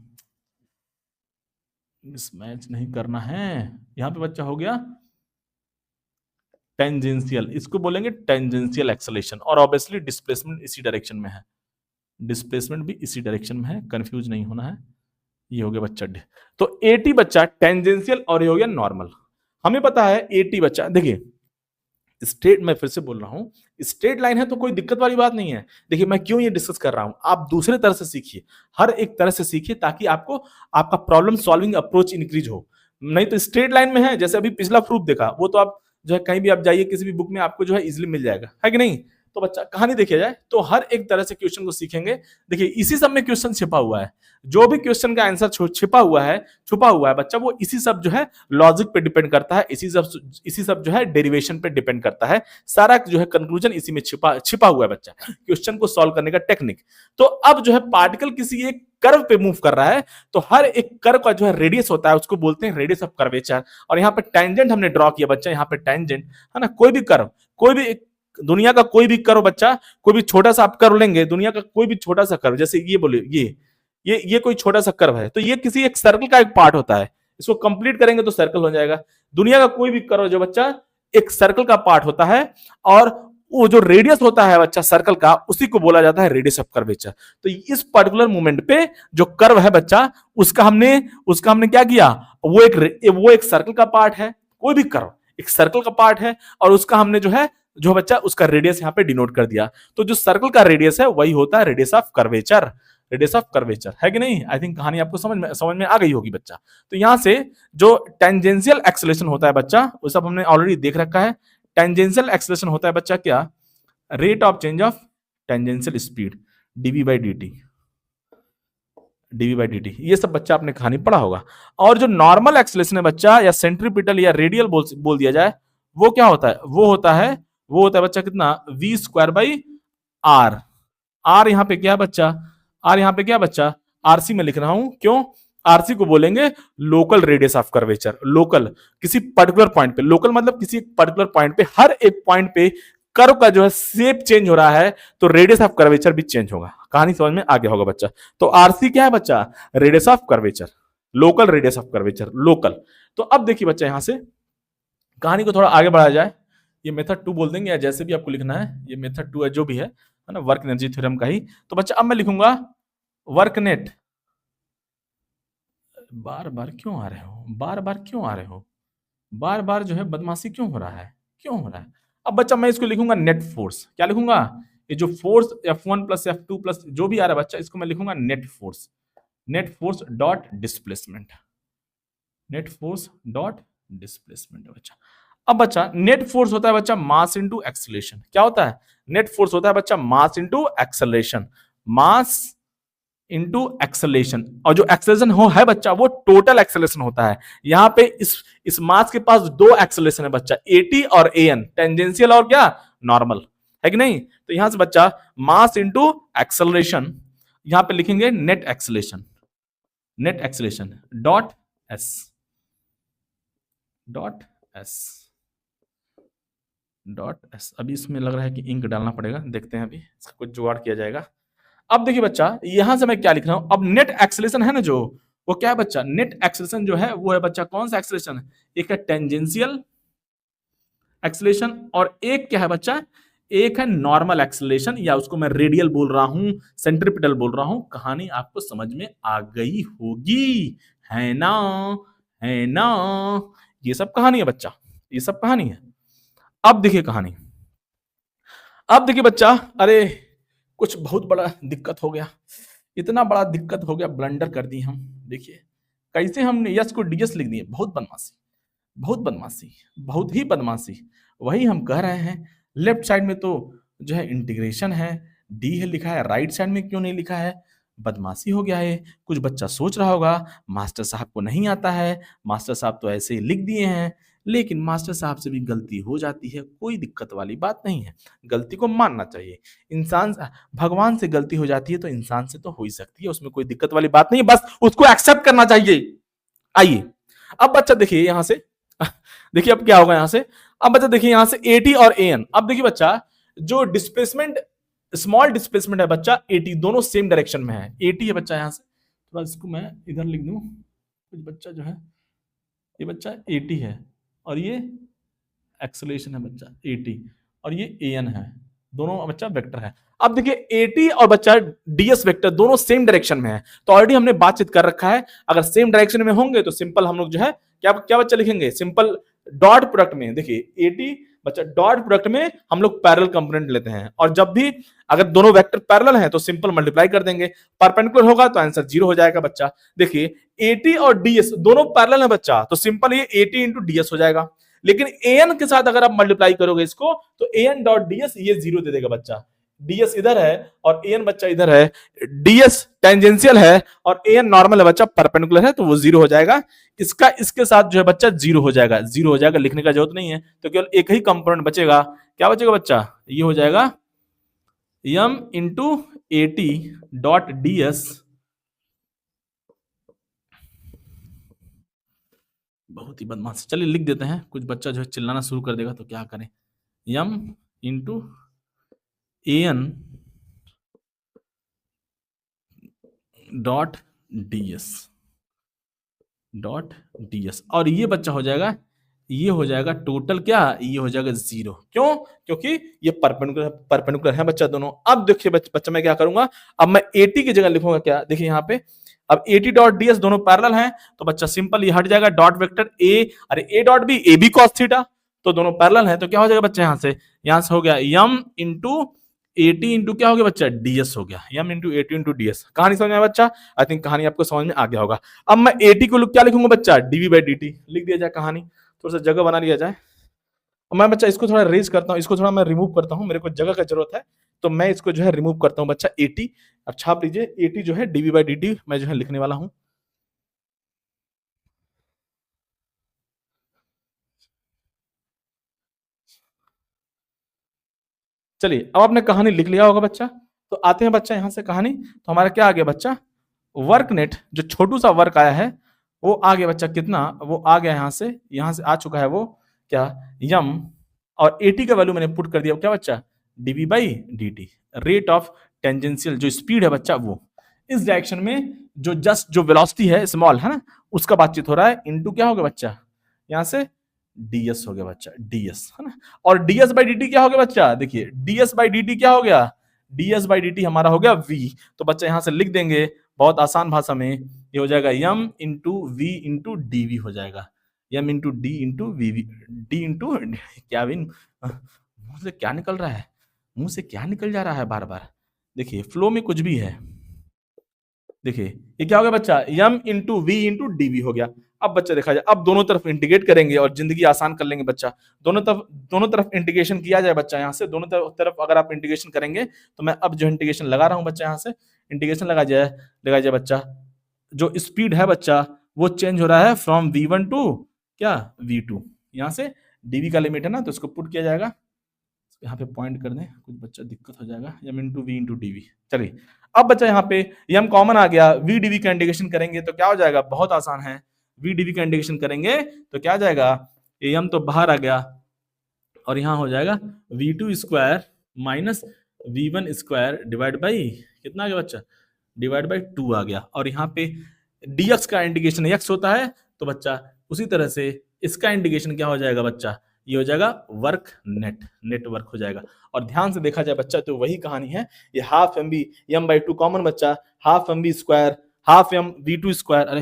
मिसमैच नहीं करना है। यहां पे बच्चा हो गया टेंजेंशियल, इसको बोलेंगे टेंजेंशियल एक्सेलरेशन। और ऑब्वियसली डिस्प्लेसमेंट इसी डायरेक्शन में है, डिस्प्लेसमेंट भी इसी डायरेक्शन में है, कंफ्यूज नहीं होना है। ये हो गया बच्चा तो at बच्चा टेंजेंशियल और ये हो गया नॉर्मल। हमें पता है at बच्चा, देखिए स्ट्रेट, मैं फिर से बोल रहा हूं, स्ट्रेट लाइन है तो कोई दिक्कत वाली बात नहीं है। देखिए मैं क्यों ये डिस्कस कर रहा हूं, आप दूसरे तरह से सीखिए, हर एक तरह से सीखिए, ताकि आपको आपका प्रॉब्लम सॉल्विंग अप्रोच इंक्रीज हो। नहीं तो स्ट्रेट लाइन में है, जैसे अभी पिछला प्रूफ देखा, वो तो आप जो है कहीं भी आप जाइए किसी भी बुक में आपको जो है इजिली मिल जाएगा, है कि नहीं। तो बच्चा कहानी देखिए जाए तो हर एक तरह से क्वेश्चन को सीखेंगे। देखिए इसी सब में क्वेश्चन छिपा हुआ है, जो भी क्वेश्चन का आंसर छुपा हुआ है बच्चा, वो इसी सब जो है लॉजिक पे डिपेंड करता है, इसी सब जो है डेरिवेशन पे डिपेंड करता है। सारा जो है कंक्लूजन इसी में छिपा हुआ है बच्चा, क्वेश्चन को सॉल्व करने का टेक्निक। तो अब जो है पार्टिकल किसी एक कर्व पे मूव कर रहा है, तो हर एक कर्व का जो है रेडियस होता है, उसको बोलते हैं रेडियस ऑफ कर्वेचर। और यहाँ पे टेंजेंट हमने ड्रॉ किया बच्चा, यहाँ पे टेंजेंट है ना, कोई भी कर्व, कोई भी दुनिया का कोई भी कर्व बच्चा, कोई भी छोटा सा आप कर्व लेंगे, दुनिया का कोई भी छोटा सा कर्व, जैसे ये बोले ये कोई छोटा सा कर्व है, तो ये किसी एक सर्कल का एक पार्ट होता है, इसको कंप्लीट करेंगे तो सर्कल हो जाएगा। दुनिया का कोई भी कर्व जो बच्चा एक सर्कल का पार्ट होता है, और वो जो रेडियस होता है बच्चा सर्कल का, उसी को बोला जाता है रेडियस ऑफ कर्वेचर। तो इस पर्टिकुलर मोमेंट पे जो कर्व है बच्चा, उसका हमने क्या किया, वो एक सर्कल का पार्ट है, कोई भी कर्व एक सर्कल का पार्ट है, और उसका हमने जो बच्चा उसका रेडियस यहाँ पे डिनोट कर दिया। तो जो सर्कल का रेडियस है वही होता है radius of curvature, radius of curvature, है कि नहीं। आई थिंक कहानी आपको समझ में आ गई होगी बच्चा। तो यहां से जो टेंजेंशियल एक्सेलरेशन होता है बच्चा, वो सब हमने ऑलरेडी देख रखा है। टेंजेंशियल एक्सेलरेशन होता है बच्चा क्या, rate of change of tangential speed dv/dt, ये सब बच्चा आपने कहानी पढ़ा होगा। और जो नॉर्मल एक्सेलरेशन है बच्चा, या सेंट्रीपिटल या रेडियल बोल दिया जाए, वो क्या होता है, वो होता है बच्चा कितना, v²/r। r यहाँ पे क्या बच्चा, r यहाँ पे क्या बच्चा, rc में लिख रहा हूं, क्यों, आरसी को बोलेंगे local radius of curvature. Local किसी पर्टिकुलर पॉइंट पे, लोकल मतलब किसी पर्टिकुलर पॉइंट पे, हर एक पॉइंट पे कर्व का जो है शेप चेंज हो रहा है, तो रेडियस ऑफ कर्वेचर भी चेंज होगा। कहानी समझ में आ गया होगा बच्चा। तो आरसी क्या है बच्चा, radius of curvature, local radius of curvature, local. तो अब देखिए बच्चा, यहां से कहानी को थोड़ा आगे बढ़ाया जाए, ये मेथड 2 बोल देंगे या जैसे भी आपको लिखना है, ये मेथड 2 है जो भी है ना, वर्क एनर्जी थ्योरम का ही। तो बच्चा अब मैं लिखूंगा वर्क नेट। बार बार क्यों आ रहे हो, बार बार जो है बदमाशी क्यों हो रहा है, अब बच्चा मैं इसको लिखूंगा नेट फोर्स। क्या लिखूंगा, ये जो force F1 plus F2 plus जो भी आ रहा है बच्चा, इसको मैं लिखूंगा नेट फोर्स डॉट डिस्प्लेसमेंट, बच्चा। अब बच्चा नेट फोर्स होता है बच्चा मास इंटू एक्सेलरेशन। क्या होता है, नेट फोर्स होता है बच्चा मास इंटू एक्सेलरेशन, और जो एक्सेलरेशन है बच्चा, वो टोटल एक्सेलरेशन होता है। यहाँ पे इस मास के पास दो एक्सेलरेशन है बच्चा, at और an, टेंजेंशियल और क्या, नॉर्मल, है कि नहीं। तो यहां से बच्चा मास इंटू एक्सेलरेशन, यहां पे लिखेंगे net acceleration dot S dot S. अभी इसमें लग रहा है कि इंक डालना पड़ेगा, देखते हैं अभी इसका कुछ जुगाड़ किया जाएगा। अब देखिए बच्चा, यहां से मैं क्या लिख रहा हूं, अब नेट एक्सेलरेशन है ना जो, वो क्या है बच्चा, नेट एक्सेलरेशन जो है वो है बच्चा कौन सा एक्सेलरेशन है, एक है टेंजेंशियल एक्सेलरेशन और एक क्या है बच्चा, एक है नॉर्मल एक्सेलरेशन, या उसको मैं रेडियल बोल रहा हूं, सेंट्रीपिटल बोल रहा हूं। कहानी आपको समझ में आ गई होगी, है ना, है ना। ये सब कहानी है बच्चा, ये सब कहानी है। अब देखिए कहानी, अब देखिए बच्चा, अरे कुछ बहुत बड़ा दिक्कत हो गया, इतना बड़ा दिक्कत हो गया, ब्लंडर कर दी हम। देखिए कैसे हमने यस को डीएस लिख दिए, बहुत बदमाशी, बहुत बदमाशी, बहुत ही बदमाशी। वही हम कह रहे हैं, लेफ्ट साइड में तो जो है इंटीग्रेशन है, डी है लिखा है, राइट साइड में क्यों नहीं लिखा है, बदमाशी हो गया है। कुछ बच्चा सोच रहा होगा मास्टर साहब को नहीं आता है, मास्टर साहब तो ऐसे ही लिख दिए हैं। लेकिन मास्टर साहब से भी गलती हो जाती है, कोई दिक्कत वाली बात नहीं है, गलती को मानना चाहिए। इंसान, भगवान से गलती हो जाती है तो इंसान से तो हो ही सकती है, उसमें कोई दिक्कत वाली बात नहीं है, बस उसको एक्सेप्ट करना चाहिए। आइए अब बच्चा देखिए यहां से, देखिए अब क्या होगा यहां से, अब बच्चा देखिए यहां से एटी और एन। अब देखिए बच्चा, जो डिस्प्लेसमेंट, स्मॉल डिस्प्लेसमेंट है बच्चा एटी, दोनों सेम डायरेक्शन में है, एटी है बच्चा। यहां से थोड़ा इसको मैं इधर लिख दूं, कुछ बच्चा जो है, ये बच्चा एटी है और ये एक्सेलरेशन है बच्चा एटी, और ये एन है, दोनों बच्चा वेक्टर है। अब देखिए एटी और बच्चा डीएस वेक्टर दोनों सेम डायरेक्शन में है, तो ऑलरेडी हमने बातचीत कर रखा है, अगर सेम डायरेक्शन में होंगे तो सिंपल हम लोग जो है क्या क्या बच्चा लिखेंगे, सिंपल डॉट प्रोडक्ट में। देखिए एटी बच्चा डॉट प्रोडक्ट में हम लोग पैरेलल कंपोनेंट लेते हैं, और जब भी अगर दोनों वेक्टर पैरेलल हैं तो सिंपल मल्टीप्लाई कर देंगे, परपेंडिकुलर होगा तो आंसर 0 हो जाएगा बच्चा। देखिए एटी और डीएस दोनों पैरेलल है बच्चा, तो सिंपल ये एटी इंटू डीएस हो जाएगा। लेकिन एन के साथ अगर आप मल्टीप्लाई करोगे इसको, तो एन डॉट डीएस ये 0 दे देगा बच्चा। डीएस इधर है और एन बच्चा इधर है, डीएस टेंजेंशियल है और एन नॉर्मल है बच्चा, परपेंडिकुलर है, तो वो 0 हो जाएगा। इसका इसके साथ जो है बच्चा 0 हो जाएगा, 0 हो जाएगा, लिखने का जरूरत नहीं है, तो केवल एक ही कंपोनेंट बचेगा। क्या बचेगा बच्चा, ये हो जाएगा m into eighty dot DS. बहुत ही बदमाश, चलिए लिख देते हैं, कुछ बच्चा जो है चिल्लाना शुरू कर देगा तो क्या करें, m into n dot ds, dot ds, और ये बच्चा हो जाएगा, ये हो जाएगा टोटल क्या, ये हो जाएगा 0। क्यों, क्योंकि ये परपेंडिकुलर है बच्चा दोनों। अब देखिए बच्चा मैं क्या करूंगा, अब मैं 80 की जगह लिखूंगा क्या, देखिए यहाँ पे अब 80 डॉट डीएस दोनों पैरेलल हैं, तो बच्चा सिंपल ये हट जाएगा, डॉट वेक्टर ए, अरे A dot B, A B cos theta, तो दोनों पैरेलल हैं, तो क्या हो जाएगा बच्चा, यहाँ से हो गया यम इंटू 80 इंटू क्या हो गया बच्चा, डीएस हो गया, यम इंटू 80 इंटू डीएस। कहानी समझ में आया बच्चा, आई थिंक कहानी आपको समझ में आ गया होगा। अब मैं 80 को क्या लिखूंगा बच्चा, डीवी बाई डी लिख दिया जाए, कहानी थोड़ा सा जगह बना लिया जाए। मैं बच्चा इसको थोड़ा रेज करता हूँ, इसको थोड़ा मैं रिमूव करता हूँ, मेरे को जगह का जरूरत है, तो मैं इसको जो है रिमूव करता हूँ बच्चा 80। अब छाप लीजिए 80 जो है डीवी बाई डी मैं जो है लिखने वाला हूँ। चलिए अब आपने कहानी लिख लिया होगा बच्चा, तो आते हैं बच्चा यहाँ से कहानी, तो हमारा क्या आ गया बच्चा, वर्क नेट, जो छोटू सा वर्क आया है वो आ गया बच्चा, कितना, वो आ गया यहाँ से आ चुका है वो क्या, यम, और 80 का वैल्यू मैंने पुट कर दिया क्या बच्चा, dv by d t, rate of tangential जो स्पीड है बच्चा वो, इस डायरेक्शन में जो जस्ट जो वेलोसिटी है स्मॉल है ना, उसका बातचीत हो रहा है, इनटू क्या होगा बच्चा, यहाँ से डीएस हो गया बच्चा, डीएस है ना, और डीएस बाई डी क्या हो गया बच्चा, देखिए डीएस बाई डी क्या हो गया, डीएस बाई डी हमारा हो गया वी, तो बच्चा यहां से लिख देंगे बहुत आसान भाषा में, ये हो जाएगा M into v into D हो जाएगा, M into we D into क्या विन, मुंह से क्या निकल रहा है, मुंह से क्या निकल जा रहा है बार बार, देखिए फ्लो में कुछ भी है। देखिए ये क्या हो गया बच्चा, M into v into D हो गया। अब बच्चा देखा जाए, अब दोनों तरफ इंटीग्रेट करेंगे और जिंदगी आसान कर लेंगे बच्चा, दोनों तरफ इंटीग्रेशन किया जाए बच्चा, यहाँ से दोनों तरफ अगर आप इंटीग्रेशन करेंगे, तो मैं अब जो इंटीग्रेशन लगा रहा हूँ बच्चा, यहाँ से इंटीग्रेशन लगा जाए बच्चा, जो स्पीड है बच्चा वो चेंज हो रहा है फ्रॉम v1 टू क्या v2, यहाँ से dv का लिमिट है ना, तो इसको पुट किया जाएगा, यहाँ पे पॉइंट कर दें, कुछ बच्चा दिक्कत हो जाएगा, m into v into d. चलिए अब बच्चा यहाँ पे m कॉमन आ गया, v dv का इंटीग्रेशन करेंगे तो क्या हो जाएगा, बहुत आसान है, v dv का इंटीग्रेशन करेंगे तो क्या आ जाएगा, am तो बाहर आ गया और यहाँ हो जाएगा v2 square minus v1 square divide by कितना आ गया बच्चा, डिवाइड बाई 2 आ गया। और यहाँ पे dx का इंडिकेशन x होता है, तो बच्चा उसी तरह से इसका इंडिकेशन क्या हो जाएगा बच्चा, ये हो जाएगा वर्क नेट, नेट वर्क हो जाएगा। और ध्यान से देखा जाए बच्चा तो वही कहानी है, ये half M B M by 2 common बच्चा, half M B square half M v2 square, अरे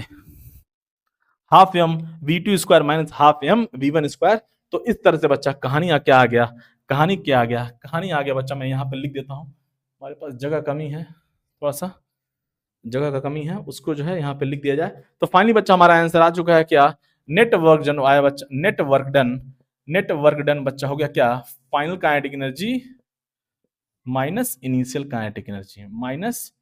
half M v2 square minus half M v1 square. तो इस तरह से बच्चा कहानी क्या आ गया, कहानी क्या आ गया, कहानी आ गया बच्चा, मैं यहाँ पे लिख देता हूँ, हमारे पास जगह कमी है, थोड़ा सा जगह का कमी है, उसको जो है यहाँ पे लिख दिया जाए। तो फाइनली बच्चा हमारा आंसर आ चुका है क्या, नेटवर्क डन आया बच्चा, नेटवर्क डन बच्चा हो गया क्या, final kinetic energy minus initial kinetic energy, minus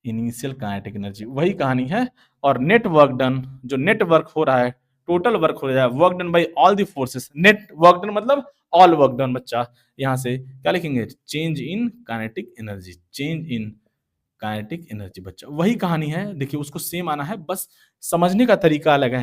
initial kinetic energy, वही कहानी है। और नेटवर्क डन, जो नेटवर्क हो रहा है, टोटल वर्क हो रहा है, work done by all the forces, net work done मतलब ऑल वर्क डन बच्चा, यहां से क्या लिखेंगे, change in kinetic energy, change in kinetic energy बच्चा, वही कहानी है। देखिए उसको सेम आना है, बस समझने का तरीका अलग है।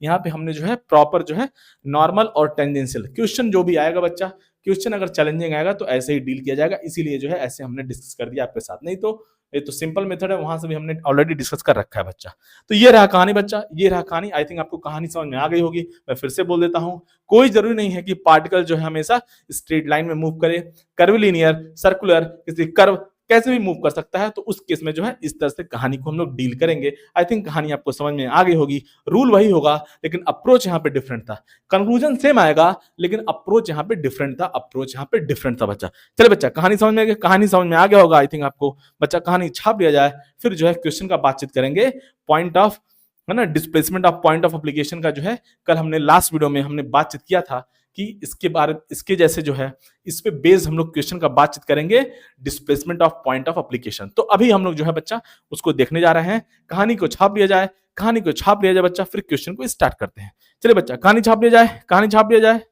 यहाँ पे हमने जो है प्रॉपर जो है नॉर्मल और टेंजेंशियल क्वेश्चन जो भी आएगा बच्चा, क्वेश्चन अगर चैलेंजिंग आएगा तो ऐसे ही डील किया जाएगा, इसीलिए जो है ऐसे हमने डिस्कस कर दिया आपके साथ, नहीं तो ये तो सिंपल मेथड है, वहां से भी हमने ऑलरेडी डिस्कस कर रखा है बच्चा। तो ये रहा कहानी बच्चा, ये रहा कहानी। आई थिंक आपको कहानी समझ में आ गई होगी। मैं फिर से बोल देता हूँ, कोई जरूरी नहीं है कि पार्टिकल जो है हमेशा स्ट्रेट लाइन में मूव करे, कर्विलिनियर, सर्कुलर, किसी कर्व कैसे भी मूव कर सकता है। तो उस केस में जो है इस तरह से कहानी को हम लोग डील करेंगे। आई थिंक कहानी आपको समझ में आ गई होगी, रूल वही होगा लेकिन अप्रोच यहाँ पे डिफरेंट था, कंक्लूजन सेम आएगा लेकिन अप्रोच यहाँ पे डिफरेंट था, अप्रोच यहाँ पे डिफरेंट था बच्चा। चलिए बच्चा कहानी समझ में आ गया, कहानी समझ में आ गया होगा आई थिंक आपको। बच्चा कहानी छाप लिया जाए, फिर जो है क्वेश्चन का बातचीत करेंगे, पॉइंट ऑफ है ना, displacement of point of application का जो है कल हमने लास्ट वीडियो में हमने बातचीत किया था कि इसके बारे, इसके जैसे जो है इस पे बेस्ड हम लोग क्वेश्चन का बातचीत करेंगे, displacement of point of application. तो अभी हम लोग जो है बच्चा उसको देखने जा रहे हैं। कहानी को छाप लिया जाए, कहानी को छाप लिया जाए बच्चा, फिर क्वेश्चन को स्टार्ट करते हैं। चलिए बच्चा कहानी छाप लिया जाए, कहानी छाप लिया जाए।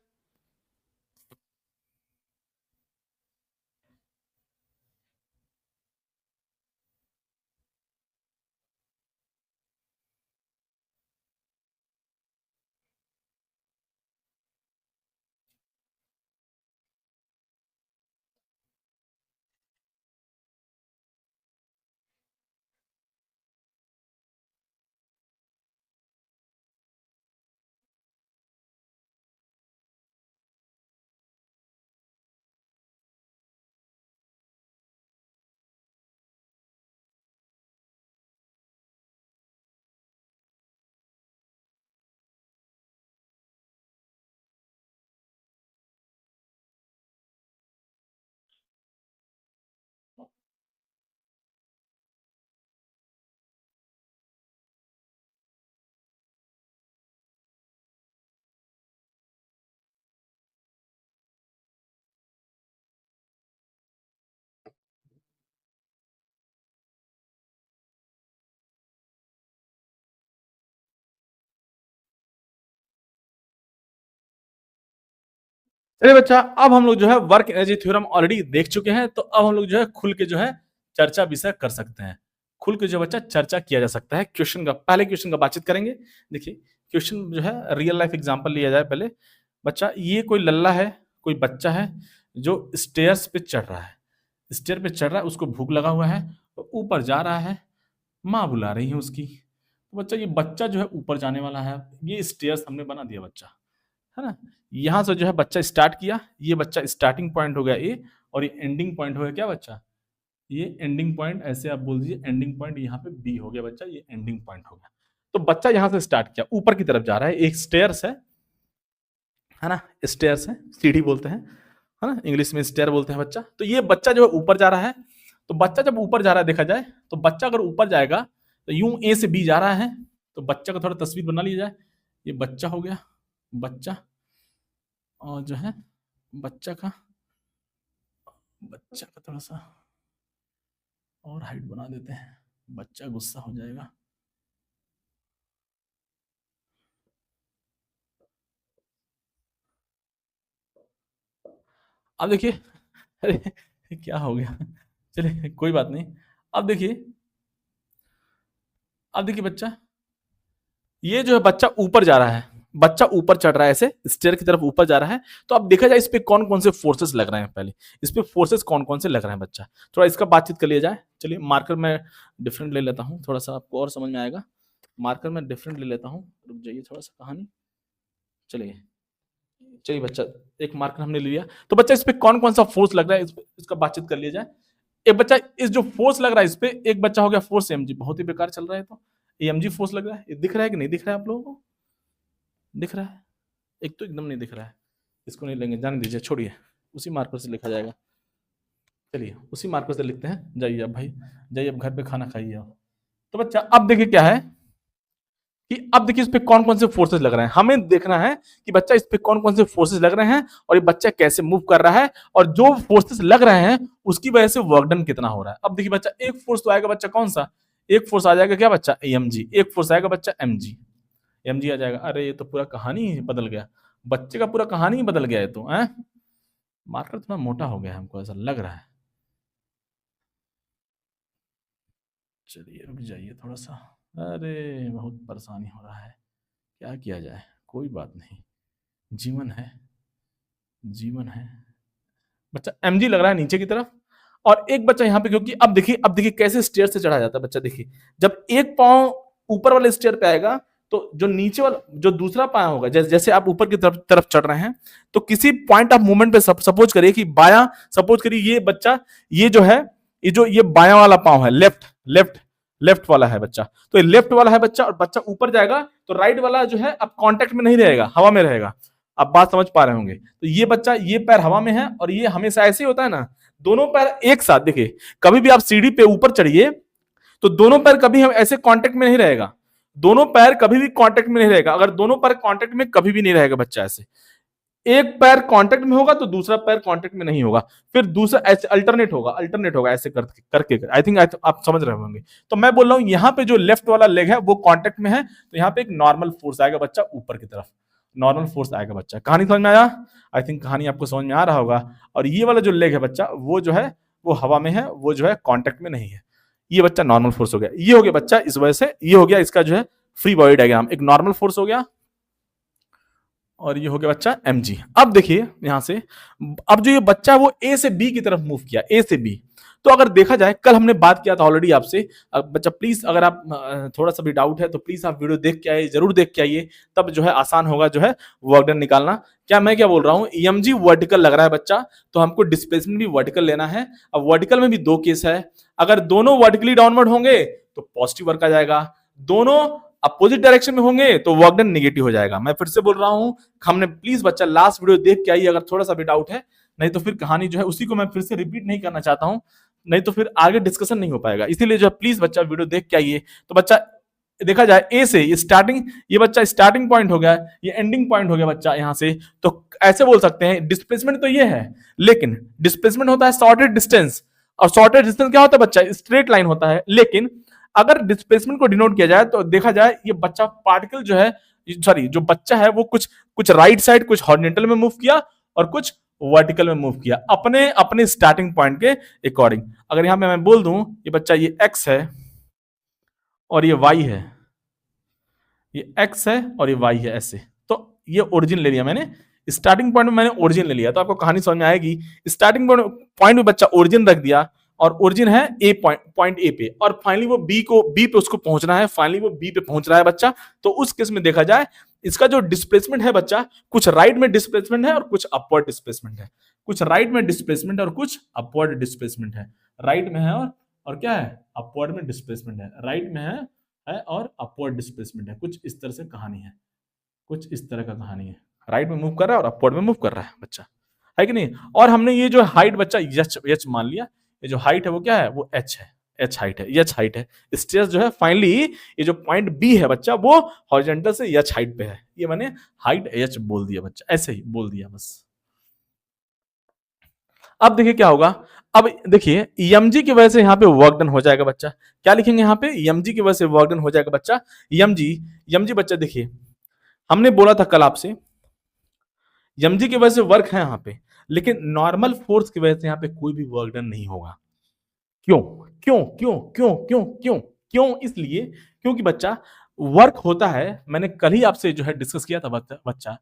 चलिए बच्चा, अब हम लोग जो है वर्क एनर्जी थ्योरम ऑलरेडी देख चुके हैं, तो अब हम लोग जो है खुल के जो है चर्चा विषय कर सकते हैं। खुल के जो बच्चा चर्चा किया जा सकता है क्वेश्चन का, पहले क्वेश्चन का बातचीत करेंगे। देखिए क्वेश्चन जो है रियल लाइफ एग्जांपल लिया जाए पहले। बच्चा ये कोई लल्ला है, कोई बच्चा है जो स्टेयर्स पे चढ़ रहा है, स्टेयर पे चढ़ रहा है, उसको भूख लगा हुआ है, तो ऊपर जा रहा है, माँ बुला रही है उसकी। तो बच्चा ये बच्चा जो है ऊपर जाने वाला है, ये स्टेयर्स हमने बना दिया बच्चा, है ना। यहाँ से जो है बच्चा स्टार्ट किया, ये बच्चा स्टार्टिंग पॉइंट हो गया ए, और ये एंडिंग पॉइंट हो गया क्या बच्चा, ये एंडिंग पॉइंट, ऐसे आप बोल दीजिए एंडिंग पॉइंट यहाँ पे बी हो गया बच्चा, ये एंडिंग पॉइंट हो गया। तो बच्चा यहाँ से स्टार्ट किया, ऊपर की तरफ जा रहा है, एक स्टेयर्स है ना, स्टेयर्स है, सीढ़ी बोलते हैं, है ना, इंग्लिश में स्टेयर बोलते हैं बच्चा। तो ये बच्चा जो है ऊपर जा रहा है, तो बच्चा जब ऊपर जा रहा है देखा जाए, तो बच्चा अगर ऊपर जाएगा तो यूं ए से बी जा रहा है, तो बच्चा का थोड़ा तस्वीर बना लिया जाए। ये बच्चा हो गया, बच्चा, और जो है बच्चा का, बच्चा का थोड़ा सा और हाइट बना देते हैं, बच्चा गुस्सा हो जाएगा। अब देखिए, अरे क्या हो गया, चलिए कोई बात नहीं। अब देखिए, अब देखिए बच्चा, ये जो है बच्चा ऊपर जा रहा है, बच्चा ऊपर चढ़ रहा है, ऐसे स्टेयर की तरफ ऊपर जा रहा है, तो अब देखा जाए इस पे कौन कौन से फोर्सेस लग रहे हैं। पहले इस पे फोर्सेस कौन कौन से लग रहे हैं बच्चा, थोड़ा इसका बातचीत कर लिया जाए। चलिए मार्कर मैं डिफरेंट ले लेता हूँ, थोड़ा सा आपको और समझ में आएगा। मार्कर मैं डिफरेंट ले लेता हूँ, रुक जाइए थोड़ा सा कहानी। चलिए चलिए बच्चा, एक मार्कर हमने ले लिया, तो बच्चा इस पे कौन कौन सा फोर्स लग रहा है इसका बातचीत कर लिया जाए। एक बच्चा इस जो फोर्स लग रहा है इस पे, एक बच्चा हो गया फोर्स एमजी, बहुत ही बेकार चल रहा है, तो एमजी फोर्स लग रहा है, दिख रहा है कि नहीं दिख रहा है आप लोगों को? दिख रहा है? एक तो एकदम नहीं दिख रहा है, इसको नहीं लेंगे, जाने दीजिए, छोड़िए, उसी मार्कर से लिखा जाएगा। चलिए उसी मार्कर से लिखते हैं, जाइए अब भाई, जाइए अब घर पे खाना खाइए आप। तो बच्चा अब देखिए क्या है कि अब देखिए इस पे कौन कौन से फोर्सेस लग रहे हैं, हमें देखना है कि बच्चा इस पे कौन कौन से फोर्सेस लग रहे हैं और ये बच्चा कैसे मूव कर रहा है, और जो फोर्सेस लग रहे हैं उसकी वजह से वर्क डन कितना हो रहा है। अब देखिए बच्चा, एक फोर्स तो आएगा बच्चा, कौन सा? एक फोर्स आ जाएगा क्या बच्चा? एमजी। एक फोर्स आएगा बच्चा एमजी, एमजी आ जाएगा। अरे ये तो पूरा कहानी ही बदल गया, बच्चे का पूरा कहानी ही बदल गया है, तो है मार्कर थोड़ा मोटा हो गया, हमको ऐसा लग रहा है। चलिए रुक जाइए थोड़ा सा, अरे बहुत परेशानी हो रहा है, क्या किया जाए, कोई बात नहीं, जीवन है, जीवन है। बच्चा एमजी लग रहा है नीचे की तरफ, और एक बच्चा यहाँ पे, क्योंकि अब देखिए कैसे स्टेयर से चढ़ा जाता है बच्चा। देखिए जब एक पांव ऊपर वाले स्टेयर पे आएगा, तो जो नीचे वाला जो दूसरा पाया होगा, जैसे आप ऊपर की तरफ चढ़ रहे हैं, तो किसी पॉइंट ऑफ मूवमेंट पे सपोज करिए कि बाया, सपोज करिए ये बच्चा, ये जो है, ये बाया वाला पांव है, लेफ्ट लेफ्ट लेफ्ट वाला है बच्चा, तो ये लेफ्ट वाला है बच्चा, और बच्चा ऊपर जाएगा तो राइट वाला जो है अब कांटेक्ट में नहीं रहेगा, हवा में रहेगा। अब बात समझ पा रहे होंगे, तो ये बच्चा, ये पैर हवा में है, और ये हमेशा ऐसे ही होता है ना, दोनों पैर एक साथ। देखिए कभी भी आप सीढ़ी पे ऊपर चढ़िए, तो दोनों पैर कभी हम ऐसे कांटेक्ट में नहीं रहेगा, दोनों पैर कभी भी कांटेक्ट में नहीं रहेगा। अगर दोनों पैर कांटेक्ट में कभी भी नहीं रहेगा बच्चा, ऐसे एक पैर कांटेक्ट में होगा तो दूसरा पैर कांटेक्ट में नहीं होगा, फिर दूसरा ऐसे अल्टरनेट होगा ऐसे करके। आई थिंक आप समझ रहे होंगे। तो मैं बोल रहा हूं यहाँ पे जो लेफ्ट वाला लेग है वो कांटेक्ट में है, तो यहाँ पे एक नॉर्मल फोर्स आएगा बच्चा ऊपर की तरफ, नॉर्मल फोर्स आएगा बच्चा। कहानी समझ में आया? आई थिंक कहानी आपको समझ में आ रहा होगा। और ये वाला जो लेग है बच्चा, वो जो है वो हवा में है, वो जो है कांटेक्ट में नहीं है। ये बच्चा नॉर्मल फोर्स हो गया, ये हो गया बच्चा, इस वजह से ये हो गया इसका जो है फ्री बॉडी डायग्राम, एक नॉर्मल फोर्स हो गया, और ये हो गया बच्चा mg। अब देखिए यहां से, अब जो ये बच्चा वो ए से बी की तरफ मूव किया, ए से बी। तो अगर देखा जाए, कल हमने बात किया था ऑलरेडी आपसे, बच्चा प्लीज अगर आप थोड़ा सा भी डाउट है तो प्लीज आप वीडियो देख के आइए, जरूर देख के आइए, तब जो है आसान होगा जो है वर्क डन निकालना। मैं क्या बोल रहा हूँ, ईएमजी वर्टिकल लग रहा है बच्चा, तो हमको डिस्प्लेसमेंट भी वर्टिकल लेना है। अब वर्टिकल में भी दो केस है, अगर दोनों वर्टिकली डाउनवर्ड होंगे तो पॉजिटिव वर्क आ जाएगा, दोनों अपोजिट डायरेक्शन में होंगे तो वर्क डन नेगेटिव हो जाएगा। मैं फिर से बोल रहा हूं, हमने प्लीज बच्चा लास्ट वीडियो देख के आइए अगर थोड़ा सा भी डाउट है, नहीं तो फिर कहानी जो है उसी को मैं फिर से रिपीट नहीं करना चाहता हूं, नहीं तो फिर आगे डिस्कशन नहीं हो पाएगा। इसीलिए जो है प्लीज बच्चा वीडियो देख के आइए। तो बच्चा देखा जाए ए से, ये स्टार्टिंग, ये बच्चा स्टार्टिंग पॉइंट हो गया, ये एंडिंग पॉइंट हो गया बच्चा यहां से। तो ऐसे बोल सकते हैं डिस्प्लेसमेंट तो ये है, लेकिन डिस्प्लेसमेंट होता है शॉर्टेड डिस्टेंस, और शॉर्टेड डिस्टेंस क्या होता है बच्चा? स्ट्रेट लाइन होता है। लेकिन अगर डिस्प्लेसमेंट को डिनोट किया जाए तो देखा जाए ये बच्चा पार्टिकल जो है, सॉरी जो बच्चा है वो कुछ कुछ राइट साइड, कुछ हॉरिजॉन्टल में मूव किया और कुछ वर्टिकल में मूव किया, अपने अपने स्टार्टिंग पॉइंट के अकॉर्डिंग। अगर यहां पे मैं बोल दूं ये बच्चा, ये एक्स है और ये वाई है, ये एक्स है और ये वाई है, ऐसे। तो ये ओरिजिन ले लिया मैंने, स्टार्टिंग पॉइंट में मैंने ओरिजिन ले लिया, तो आपको कहानी समझ में आएगी। स्टार्टिंग पॉइंट में बच्चा ओरिजिन रख दिया, और ओरिजिन है ए पॉइंट ए पे, और फाइनली वो बी पे उसको पहुंचना है, फाइनली वो बी पे पहुंच रहा है बच्चा। तो उस केस में देखा जाए इसका जो डिस्प्लेसमेंट है बच्चा, कुछ राइट में डिस्प्लेसमेंट है और कुछ अपवर्ड डिस्प्लेसमेंट है, कुछ राइट में डिस्प्लेसमेंट और कुछ अपवर्ड डिस्प्लेसमेंट है। राइट में है और क्या है? अपवर्ड में डिस्प्लेसमेंट है, राइट में है और अपवर्ड डिस्प्लेसमेंट है। कुछ इस तरह से कहानी है, कुछ इस तरह का कहानी है, राइट में मूव कर रहा है और अपवर्ड में मूव कर रहा है बच्चा, है कि नहीं? और हमने ये जो हाइट बच्चा एच मान लिया, ये जो हाइट है वो क्या है? वो एच है, एच हाइट है, एच हाइट है। स्टेज जो है फाइनली ये जो पॉइंट बी है बच्चा, वो हॉरिजॉन्टल से एच हाइट पे है। ये मैंने हाइट एच बोल दिया बच्चा, ऐसे ही बोल दिया बस। अब देखिए क्या होगा, अब देखिए ईएमजी की वजह से यहाँ पे वर्क डन हो जाएगा बच्चा। क्या लिखेंगे यहाँ पे? ईएमजी की वजह से वर्क डन हो जाएगा बच्चा। ईएमजी बच्चा देखिए, हमने बोला था कल आपसे, ईएमजी की वजह से वर्क है यहाँ पे, लेकिन नॉर्मल फोर्स की वजह से यहाँ पे कोई भी वर्क डन नहीं होगा। क्यों? क्यों? क्यों? क्यों? क्यों? क्यों? क्यों? इसलिए क्योंकि बच्चा वर्क होता है, मैंने कल ही आपसे जो है डिस्कस किया था बच्चा,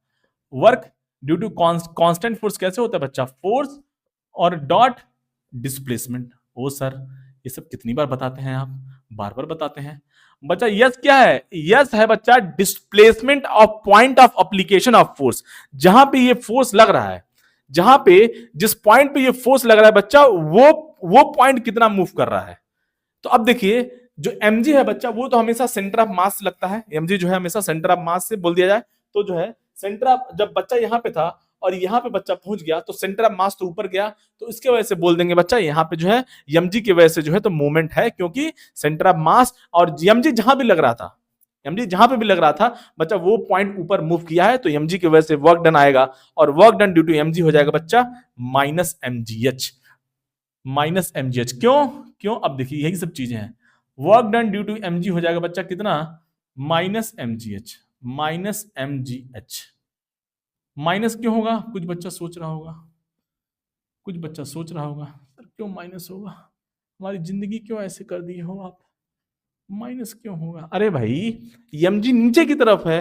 work due to constant force कैसे होता है बच्चा, फोर्स और डॉट डिस्प्लेसमेंट। ओ सर ये सब कितनी बार बताते हैं आप, बार बार बताते हैं बच्चा। यस क्या है, यस है बच्चा displacement of point of application of force. जहां पे ये फोर्स लग रहा है, जहां पे जिस पॉइंट पे ये फोर्स लग रहा है बच्चा, वो पॉइंट कितना मूव कर रहा है। तो अब देखिए जो mg है बच्चा, वो तो हमेशा सेंटर ऑफ मास लगता है, mg जो है हमेशा सेंटर ऑफ मास से बोल दिया जाए तो जो है सेंटर ऑफ, जब बच्चा यहां पे था और यहां पे बच्चा पहुंच गया तो सेंटर ऑफ मास तो ऊपर गया, तो इसके वजह से बोल देंगे बच्चा यहां पे जो है mg की वजह से जो है तो मूवमेंट है, क्योंकि सेंटर ऑफ मास और mg जहां भी लग रहा था, mg जहां पे भी लग रहा था बच्चा वो पॉइंट ऊपर मूव किया है, तो mg की वजह से वर्क डन आएगा, और work done due to mg हो जाएगा बच्चा माइनस mgh, माइनस mgh। क्यों क्यों, अब देखिए यही सब चीजें हैं, work done due to mg हो जाएगा बच्चा कितना, minus mgh, minus mgh। Minus क्यों होगा, कुछ बच्चा सोच रहा होगा, कुछ बच्चा सोच रहा होगा सर क्यों माइनस होगा, हमारी जिंदगी क्यों ऐसे कर दी हो आप, माइनस क्यों होगा। अरे भाई mg नीचे की तरफ है,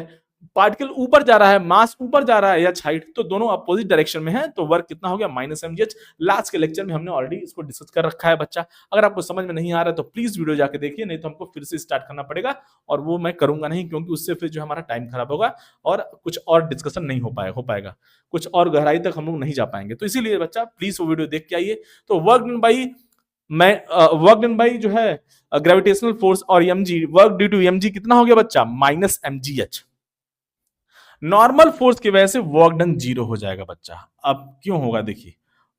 पार्टिकल ऊपर जा रहा है, मास ऊपर जा रहा है या हाइट, तो दोनों अपोजिट डायरेक्शन में है, तो वर्क कितना हो गया माइनस mgh। लास्ट के लेक्चर में हमने ऑलरेडी इसको डिस्कस कर रखा है बच्चा, अगर आपको समझ में नहीं आ रहा है तो प्लीज वीडियो जाके देखिए, नहीं तो हमको फिर से स्टार्ट करना पड़ेगा, और वो मैं करूंगा नहीं, क्योंकि उससे फिर जो हमारा टाइम खराब होगा और कुछ और डिस्कशन नहीं हो पाएगा, कुछ और गहराई तक हम लोग नहीं जा पाएंगे। तो इसीलिए बच्चा प्लीज वो वीडियो देख के आइए। तो work done by work done by जो है ग्रेविटेशनल फोर्स और mg, work due to mg कितना हो गया बच्चा माइनस mgh। नॉर्मल फोर्स की वजह से वर्क डन जीरो हो जाएगा बच्चा। अब क्यों होगा, देखिए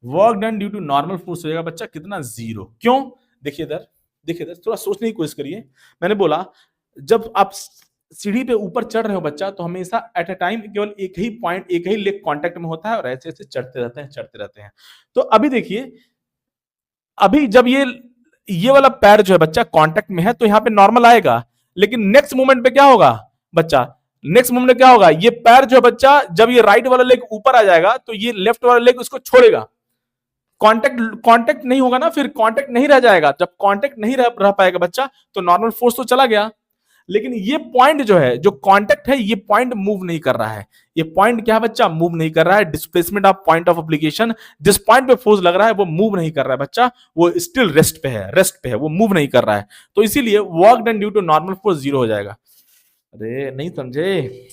work done due to normal force हो जाएगा बच्चा कितना, जीरो। क्यों, देखिए इधर, देखिए इधर, थोड़ा सोचने की कोशिश करिए। मैंने बोला जब आप सीढ़ी पे ऊपर चढ़ रहे हो बच्चा, तो हमेशा एट अ टाइम केवल एक ही पॉइंट, एक ही लेग कांटेक्ट में होता है, और ऐसे ऐसे चढ़ते रहते हैं, चढ़ते रहते हैं। तो अभी देखिए, अभी जब ये वाला पैर जो है बच्चा कांटेक्ट में है, तो यहाँ पे नॉर्मल आएगा, लेकिन नेक्स्ट मोमेंट पे क्या होगा बच्चा, नेक्स्ट मोमेंट में क्या होगा, ये पैर जो है बच्चा, जब ये राइट वाला लेग ऊपर आ जाएगा तो ये लेफ्ट वाला लेग उसको छोड़ेगा, कांटेक्ट कांटेक्ट नहीं होगा ना, फिर कांटेक्ट नहीं रह जाएगा। जब कांटेक्ट नहीं रह पाएगा बच्चा, तो नॉर्मल फोर्स तो चला गया, लेकिन ये पॉइंट जो है, जो कांटेक्ट है, ये पॉइंट मूव नहीं कर रहा है। ये पॉइंट क्या है बच्चा, मूव नहीं कर रहा है। Displacement of point of application, जिस पॉइंट पे फोर्स लग रहा है वो मूव नहीं कर रहा है बच्चा, वो स्टिल रेस्ट पे है, रेस्ट पे है, वो मूव नहीं कर रहा है। तो इसीलिए work done due to normal force zero हो जाएगा। अरे नहीं समझे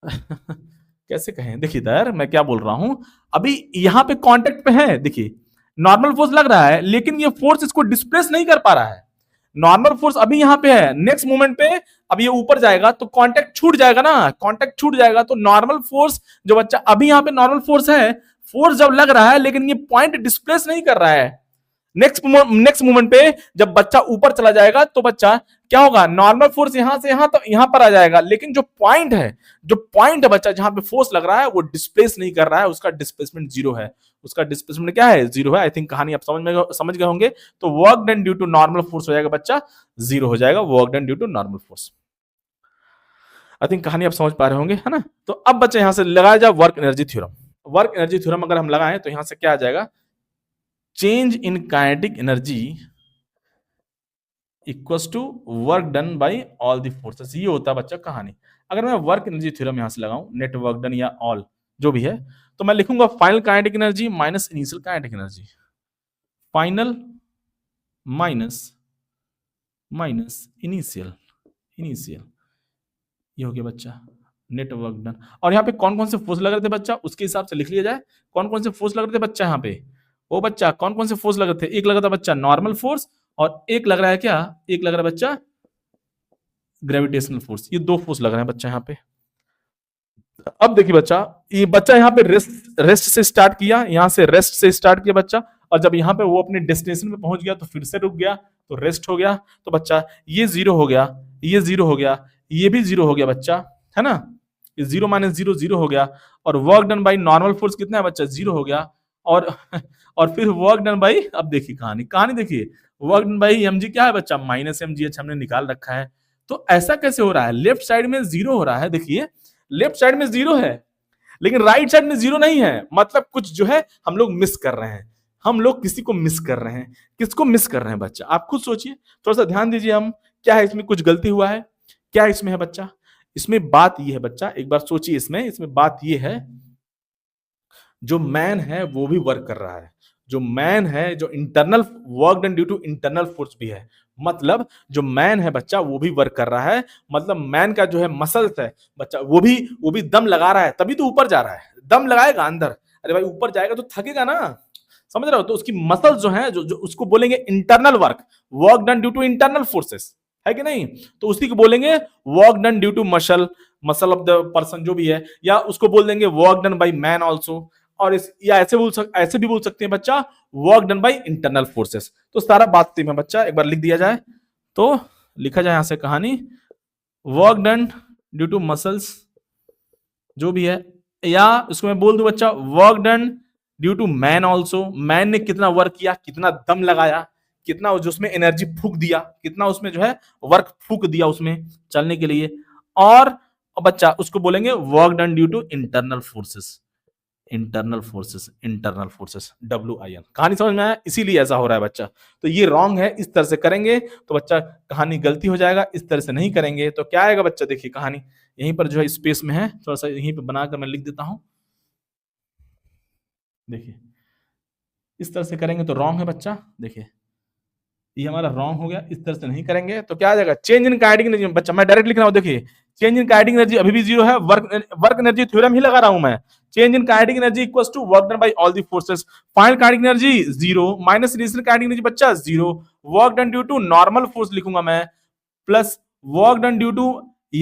कैसे कहें, देखिए इधर मैं क्या बोल रहा हूं, अभी यहां पे कांटेक्ट पे है, देखिए नॉर्मल फोर्स लग रहा है, लेकिन ये फोर्स इसको डिस्प्लेस नहीं कर पा रहा है। नॉर्मल फोर्स अभी यहां पे है, नेक्स्ट मोमेंट पे अब ये ऊपर जाएगा तो कांटेक्ट छूट जाएगा ना, कांटेक्ट छूट जाएगा, तो नॉर्मल फोर्स जो बच्चा, अभी यहां पे नॉर्मल फोर्स है, फोर्स जब लग रहा है, लेकिन ये पॉइंट डिस्प्लेस नहीं कर रहा है। नेक्स्ट मोमेंट पे जब बच्चा ऊपर चला जाएगा, तो बच्चा क्या होगा, नॉर्मल फोर्स यहां से यहां तो यहां पर आ जाएगा, लेकिन जो पॉइंट है बच्चा, जहां पे फोर्स लग रहा है, वो डिस्प्लेस नहीं कर रहा है, उसका डिस्प्लेसमेंट जीरो है, उसका डिस्प्लेसमेंट क्या है, जीरो है। आई थिंक कहानी आप समझ गए होंगे। तो work done due to normal force हो जाएगा बच्चा, जीरो हो जाएगा, work done due to normal force. I think कहानी आप समझ पा रहे होंगे, है ना। तो अब बच्चा यहां से लगाया जाए work energy theorem. Work energy theorem अगर हम लगाएं तो यहां से क्या आ जाएगा, change in kinetic energy equals to work done by all the forces. ये होता है बच्चा कहानी। अगर मैं वर्क एनर्जी थ्योरम यहां से लगाऊं, नेट वर्क डन या ऑल जो भी है, तो मैं लिखूंगा final kinetic energy minus initial kinetic energy, final minus initial, ये हो गया बच्चा नेट वर्क डन। और यहाँ पे कौन कौन से फोर्स लग रहे थे बच्चा, उसके हिसाब से लिख लिया जाए। कौन कौन से फोर्स लग रहे थे बच्चा यहाँ पे, वो बच्चा कौन कौन से फोर्स लग रहे थे, एक लग रहा था बच्चा नॉर्मल फोर्स, और एक लग रहा है क्या, एक लग रहा है बच्चा ग्रेविटेशनल फोर्स। ये दो फोर्स लग रहे हैं बच्चा यहाँ पे। अब देखिए बच्चा, ये बच्चा यहाँ पे रेस्ट से स्टार्ट किया, यहाँ से रेस्ट से स्टार्ट किया बच्चा, और जब यहाँ पे वो अपने डेस्टिनेशन पे पहुंच गया तो फिर से रुक गया, तो रेस्ट हो गया। तो बच्चा ये जीरो हो गया, ये जीरो हो गया, ये भी जीरो हो गया बच्चा, है ना। ये जीरो माइनस जीरो जीरो हो गया, और work done by normal force कितना है बच्चा, जीरो हो गया। और फिर वर्क डन बाई, अब देखिए कहानी देखिए, वर्क डन बाई mg क्या है बच्चा, माइनस mgh हमने निकाल रखा है। तो ऐसा कैसे हो रहा है, लेफ्ट साइड में जीरो हो रहा है, देखिए लेफ्ट साइड में जीरो है, लेकिन राइट साइड में जीरो नहीं है, मतलब कुछ जो है हम लोग मिस कर रहे हैं, हम लोग किसी को मिस कर रहे हैं। किसको मिस कर रहे हैं बच्चा, आप खुद सोचिए, थोड़ा सा ध्यान दीजिए, हम क्या है इसमें कुछ गलती हुआ है, क्या इसमें है बच्चा? इसमें बात यह है बच्चा, एक बार सोचिए, इसमें बात यह है, जो मैन है वो भी वर्क कर रहा है, जो मैन है, जो internal work done due to internal force भी है, मतलब जो मैन है बच्चा वो भी वर्क कर रहा है, मतलब मैन का जो है मसल्स है बच्चा वो भी दम लगा रहा है, तभी तो ऊपर जा रहा है, दम लगाएगा अंदर, अरे भाई ऊपर जाएगा तो थकेगा ना, समझ रहे हो? तो उसकी मसल्स जो है जो उसको बोलेंगे internal work, work done due to internal forces, है कि नहीं? तो उसी को बोलेंगे work done due to muscle of the person जो भी है, या उसको बोल देंगे work done by man also, और या ऐसे भी बोल सकते हैं बच्चा work done by internal forces. तो सारा बात सेम है बच्चा, एक बार लिख दिया जाए तो लिखा जाए यहां से कहानी, work done due to muscles जो भी है, या इसको मैं बोल दूं बच्चा work done due to man also, man ने कितना वर्क किया, कितना दम लगाया, कितना उसमें एनर्जी फूक दिया, कितना उसमें जो है वर्क फूक दिया उसमें चलने के लिए, और बच्चा उसको बोलेंगे work done due to internal forces, WIN। कहानी समझ में आया? इसीलिए ऐसा हो रहा है बच्चा। तो ये रॉन्ग है, इस तरह से करेंगे तो बच्चा कहानी गलती हो जाएगा, इस तरह से नहीं करेंगे तो क्या आएगा बच्चा? देखिए कहानी यहीं पर जो है स्पेस में है, थोड़ा सा यहीं पर बनाकर मैं लिख देता हूं, देखिए इस तरह से करेंगे तो रॉन्ग है बच्चा, देखिए ये हमारा रॉन्ग हो गया, इस तरह से नहीं करेंगे तो क्या आ जाएगा? चेंज इन काइनेटिक एनर्जी, बच्चा मैं डायरेक्ट लिख रहा हूं, देखिए चेंज इन काइनेटिक एनर्जी अभी भी जीरो है, वर्क एनर्जी थ्योरम ही लगा रहा हूं मैं, change in kinetic energy equals to work done by all the forces, final kinetic energy zero minus initial kinetic energy बच्चा zero, work done due to normal force लिखूंगा मैं, plus work done due to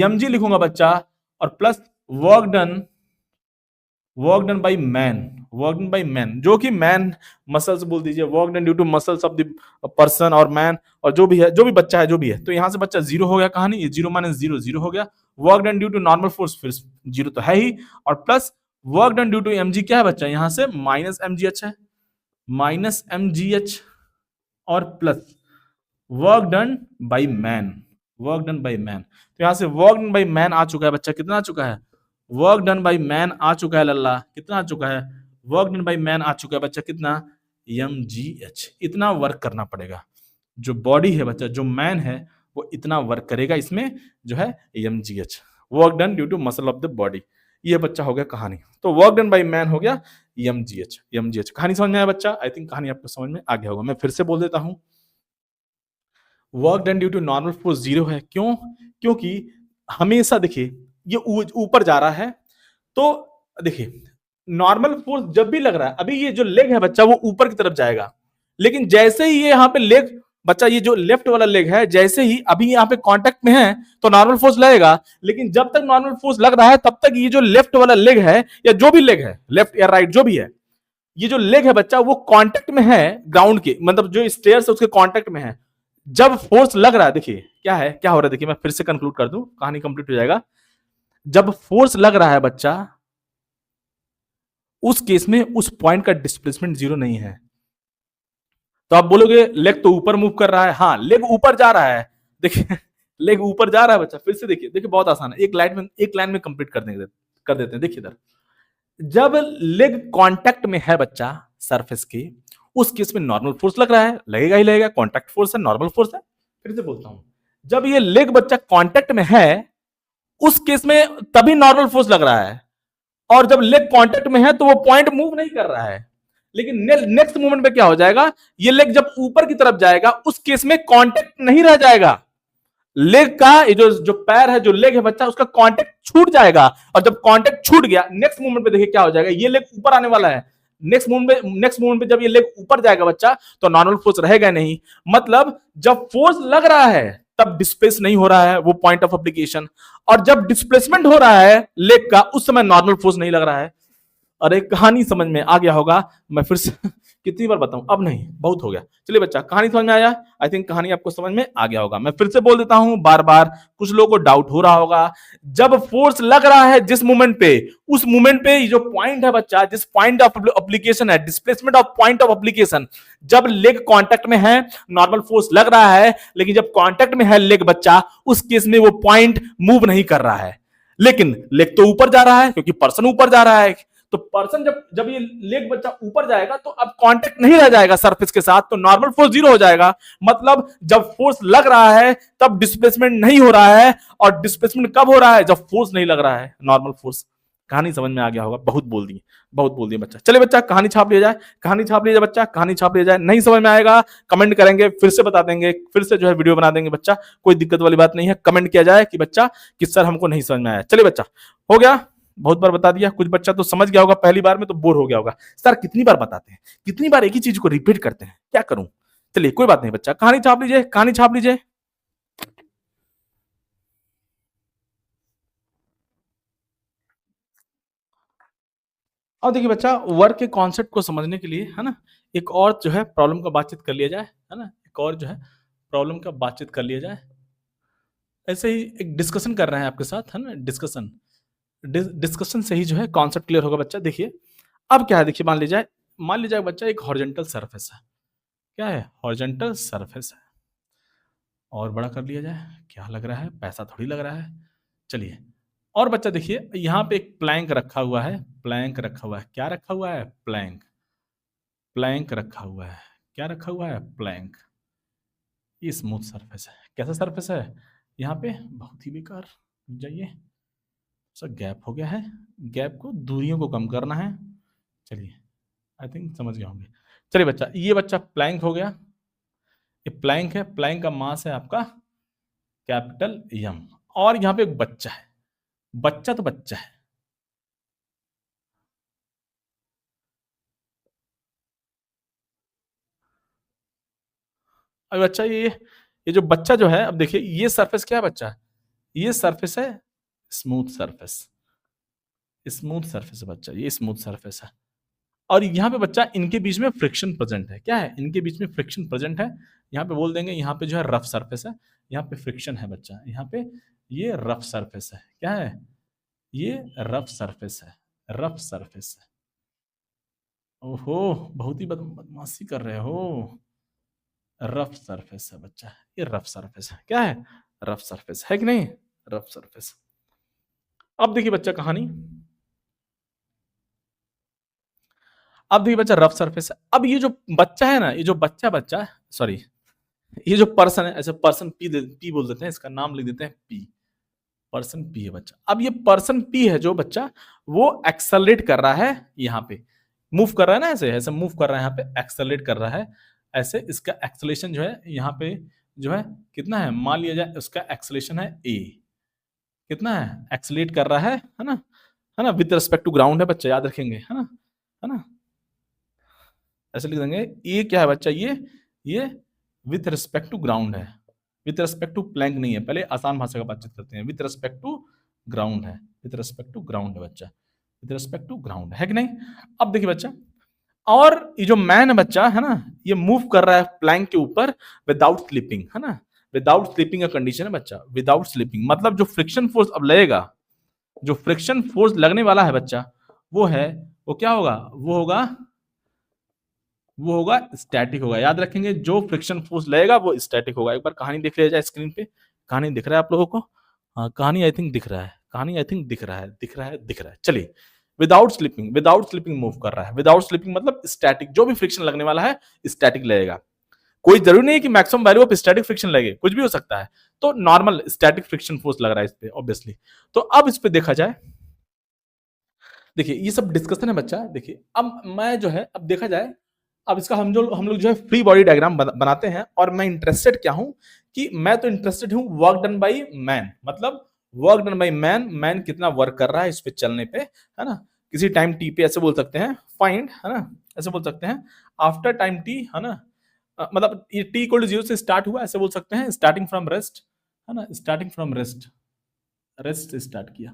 mg लिखूंगा बच्चा, और plus work done by man, work done by man, जो कि man muscles बोल दीजिए, work done due to muscles of the person और मैन, और जो भी है, जो भी बच्चा है, जो भी है, तो यहां से बच्चा जीरो हो गया कहानी, ये जीरो माइनस जीरो जीरो हो गया, work done due to normal force फिर जीरो तो है ही, और plus work done due to mg क्या है बच्चा? यहां से माइनस mgh है, माइनस mgh, और plus work done by man, work done by man, तो यहां से वर्क डन बाय मैन आ चुका है बच्चा, कितना आ चुका है? वर्क डन बाय मैन आ चुका है लल्ला, कितना आ चुका है? वर्क डन बाय मैन आ चुका है बच्चा, कितना? mgh, इतना वर्क करना पड़ेगा, जो बॉडी है बच्चा, जो मैन है वो इतना वर्क करेगा, इसमें जो है mgh, work done due to muscle of the body, ये बच्चा हो गया कहानी। तो वर्क डन बाय मैन हो गया mgh। कहानी समझ में आया बच्चा? आई थिंक कहानी आपको समझ में आ गया होगा, मैं फिर से बोल देता हूं, work done due to normal force zero है, क्यों? क्योंकि हमेशा देखिए ये ऊपर जा रहा है, तो देखिए नॉर्मल फोर्स जब भी लग रहा है, अभी ये जो लेग है बच्चा वो ऊपर की तरफ जाएगा, लेकिन जैसे ही ये यहाँ पे लेग बच्चा, ये जो लेफ्ट वाला लेग है, जैसे ही अभी यहाँ पे कांटेक्ट में है तो नॉर्मल फोर्स लगेगा, लेकिन जब तक नॉर्मल फोर्स लग रहा है तब तक ये जो लेफ्ट वाला लेग है, या जो भी लेग है, लेफ्ट या राइट जो भी है, ये जो लेग है बच्चा वो कांटेक्ट में है ग्राउंड के, मतलब जो स्टेयर्स है उसके कांटेक्ट में है, जब फोर्स लग रहा है, देखिए क्या है, क्या हो रहा है, देखिए मैं फिर से कंक्लूड कर दूं, कहानी कंप्लीट हो जाएगा। जब फोर्स लग रहा है बच्चा, उस केस में उस पॉइंट का डिस्प्लेसमेंट जीरो नहीं है, तो आप बोलोगे लेग तो ऊपर मूव कर रहा है, हाँ लेग ऊपर जा रहा है, देखिए लेग ऊपर जा रहा है बच्चा, फिर से देखिए, देखिए बहुत आसान है, एक लाइन में कंप्लीट कर देते हैं, देखिए इधर, जब लेग कांटेक्ट में है बच्चा सरफेस के, उस केस में नॉर्मल फोर्स लग रहा है, लगेगा ही लगेगा, कांटेक्ट फोर्स है, नॉर्मल फोर्स है। फिर से बोलता हूं, जब ये लेग बच्चा कांटेक्ट में है, उस केस में तभी नॉर्मल फोर्स लग रहा है, और जब लेग कांटेक्ट में है तो वो पॉइंट मूव नहीं कर रहा है, लेकिन नेक्स्ट मूवमेंट में क्या हो जाएगा, ये लेग जब ऊपर की तरफ जाएगा, उस केस में कांटेक्ट नहीं रह जाएगा, लेग का ये जो पैर है, जो लेग है बच्चा, उसका कांटेक्ट छूट जाएगा, और जब कांटेक्ट छूट गया, नेक्स्ट मूवमेंट पे देखिए क्या हो जाएगा, ये लेग ऊपर आने वाला है, नेक्स्ट मूवमेंट पे जब ये लेग ऊपर जाएगा बच्चा, तो नॉर्मल फोर्स रहेगा नहीं, मतलब जब फोर्स लग रहा है तब डिस्प्लेस नहीं हो रहा है वो पॉइंट ऑफ एप्लीकेशन, और जब डिस्प्लेसमेंट हो रहा है लेग का, उस समय नॉर्मल फोर्स नहीं लग रहा है। अरे कहानी समझ में आ गया होगा, मैं फिर से कितनी बार बताऊं, अब नहीं, बहुत हो गया। चलिए बच्चा, कहानी समझ में आया? आई थिंक कहानी आपको समझ में आ गया होगा, मैं फिर से बोल देता हूं बार बार, कुछ लोगों को डाउट हो रहा होगा, जब फोर्स लग रहा है जिस मूवमेंट पे, उस मूवमेंट पे जो पॉइंट है बच्चा, जिस पॉइंट ऑफ एप्लीकेशन है, displacement of point of application, जब लेग कांटेक्ट में है नॉर्मल फोर्स लग रहा है, लेकिन जब कांटेक्ट में है लेग बच्चा, उस केस में वो पॉइंट मूव नहीं कर रहा है, लेकिन लेग तो ऊपर जा रहा है क्योंकि पर्सन ऊपर जा रहा है, तो पर्सन जब जब ये लेग बच्चा ऊपर जाएगा तो अब कांटेक्ट नहीं रह जाएगा सरफेस के साथ, तो नॉर्मल फोर्स जीरो हो जाएगा। मतलब जब फोर्स लग रहा है तब डिस्प्लेसमेंट नहीं हो रहा है, और डिस्प्लेसमेंट कब हो रहा है, जब फोर्स नहीं लग रहा है, नॉर्मल फोर्स। कहानी समझ में आ गया होगा, बहुत बोल दी, बहुत बोल दिया बच्चा। चलिए बच्चा कहानी छाप लिया जाए, कहानी छाप लिया जाए बच्चा, कहानी छाप लिया जाए। नहीं समझ में आएगा कमेंट करेंगे, फिर से बता देंगे, फिर से जो है वीडियो बना देंगे बच्चा, कोई दिक्कत वाली बात नहीं है। कमेंट किया जाए कि बच्चा कि सर हमको नहीं समझ में आया। चलिए बच्चा हो गया, बहुत बार बता दिया, कुछ बच्चा तो समझ गया होगा, पहली बार में तो बोर हो गया होगा, सर कितनी बार बताते हैं, कितनी बार एक ही चीज को रिपीट करते हैं, क्या करूं। चलिए कोई बात नहीं बच्चा, कहानी छाप लीजिए, कहानी छाप लीजिए। और देखिए बच्चा, वर्क के कॉन्सेप्ट को समझने के लिए है ना, एक और जो है प्रॉब्लम का बातचीत कर लिया जाए, है ना, एक और जो है प्रॉब्लम का बातचीत कर लिया जाए। ऐसे ही एक डिस्कशन कर रहे हैं आपके साथ, है ना, डिस्कशन डिस्कशन से ही जो है कॉन्सेप्ट क्लियर होगा बच्चा। देखिए अब क्या है, देखिए मान लीजिए बच्चा एक हॉरिजॉन्टल सरफेस है, क्या है, हॉरिजॉन्टल सरफेस है। और बड़ा कर लिया जाए, क्या लग रहा है, पैसा थोड़ी लग रहा है। चलिए और बच्चा देखिए यहाँ पे एक प्लैंक रखा हुआ है, प्लैंक रखा हुआ है, क्या रखा हुआ है, प्लैंक, प्लैंक रखा हुआ है, क्या रखा हुआ है, प्लैंक। ये स्मूथ सरफेस है, कैसा सरफेस है, यहाँ पे बहुत ही बेकार। जाइए, सर गैप हो गया है, गैप को, दूरियों को कम करना है। चलिए आई थिंक समझ गए होंगे। चलिए बच्चा, ये बच्चा प्लैंक हो गया, ये प्लैंक है, प्लैंक का मास है आपका कैपिटल एम, और यहाँ पे एक बच्चा है, बच्चा तो बच्चा है। अब बच्चा ये जो बच्चा जो है, अब देखिए ये सरफेस क्या है बच्चा, ये सरफेस है स्मूथ सरफेस, स्मूथ सरफेस है बच्चा, ये स्मूथ सरफेस है। और यहाँ पे बच्चा इनके बीच में फ्रिक्शन प्रेजेंट है, क्या है, इनके बीच में फ्रिक्शन प्रेजेंट है। यहाँ पे बोल देंगे, यहाँ पे जो है रफ सरफेस है, यहाँ पे फ्रिक्शन है बच्चा, यहाँ पे ये रफ सरफेस है, क्या है, ये रफ सरफेस है, रफ सरफेस है। ओहो, बहुत ही बदमाशी कर रहे हो, रफ सरफेस है बच्चा, ये रफ सरफेस है, क्या है, रफ सरफेस है कि नहीं, रफ सरफेस। अब देखिए बच्चा कहानी, अब देखिए बच्चा रफ सरफेस है। अब ये जो बच्चा है ना, ये जो बच्चा सॉरी, ये जो पर्सन है, ऐसे पर्सन पी बोल देते हैं, इसका नाम लिख देते हैं पी, पर्सन पी है बच्चा। अब ये पर्सन पी है जो बच्चा, वो एक्सेलरेट कर रहा है, यहाँ पे मूव कर रहा है ना, ऐसे ऐसे मूव कर रहा है, यहाँ पे एक्सेलरेट कर रहा है ऐसे। इसका एक्सेलेशन जो है यहाँ पे जो है कितना है, मान लिया जाए उसका एक्सेलेशन है ए, कितना है, एक्सेलेट कर रहा है ना, है ना, विद रिस्पेक्ट टू ग्राउंड है बच्चा, याद रखेंगे, है ना, ऐसे लिख देंगे। ये क्या है बच्चा, ये विथ रिस्पेक्ट टू ग्राउंड है, विथ रिस्पेक्ट टू प्लैंक नहीं है, पहले आसान भाषा का बातचीत करते हैं। विथ रिस्पेक्ट टू ग्राउंड है, विथ रिस्पेक्ट टू ग्राउंड है बच्चा, विथ रिस्पेक्ट टू ग्राउंड है कि नहीं। अब देखिए बच्चा, और ये जो मैन है बच्चा, है ना, ये मूव कर रहा है प्लैंक के ऊपर विदाउट स्लिपिंग, है ना, विदाउट स्लिपिंग का कंडीशन है बच्चा, विदाउट स्लिपिंग। मतलब जो फ्रिक्शन फोर्स अब लगेगा, जो फ्रिक्शन फोर्स लगने वाला है बच्चा, वो है, वो क्या होगा, वो होगा स्टैटिक होगा। याद रखेंगे, जो फ्रिक्शन फोर्स लगेगा वो स्टैटिक होगा। एक बार कहानी देख लिया जाए स्क्रीन पे, कहानी दिख रहा है आप लोगों को, हाँ कहानी आई थिंक दिख रहा है, कहानी आई थिंक दिख रहा है, दिख रहा है, दिख रहा है। चलिए, विदाउट स्लिपिंग मूव कर रहा है, विदाउट स्लिपिंग मतलब स्टैटिक, जो भी फ्रिक्शन लगने वाला है स्टैटिक लगेगा। कोई जरूरी नहीं है कि maximum value of static friction लगे, कुछ भी हो सकता है। तो नॉर्मल स्टैटिक फ्रिक्शन फोर्स लग रहा है इस पे ऑब्वियसली। तो अब इस पे देखा जाए, देखिए ये सब डिस्कशन है बच्चा। देखिए अब मैं जो है, अब देखा जाए, अब इसका हम लोग जो है फ्री बॉडी डायग्राम बनाते हैं। और मैं इंटरेस्टेड क्या हूं, कि मैं तो इंटरेस्टेड हूं वर्क डन बाई मैन, मतलब work done by man, man कितना वर्क कर रहा है इस पे चलने पे, है ना, किसी टाइम टी पे, ऐसे बोल सकते हैं फाइंड, है ना, ऐसे बोल सकते हैं आफ्टर टाइम टी, है ना, मतलब ये टी इक्वल टू 0 से स्टार्ट हुआ, ऐसे बोल सकते हैं स्टार्टिंग फ्रॉम रेस्ट, है ना, स्टार्टिंग फ्रॉम रेस्ट, रेस्ट से स्टार्ट किया।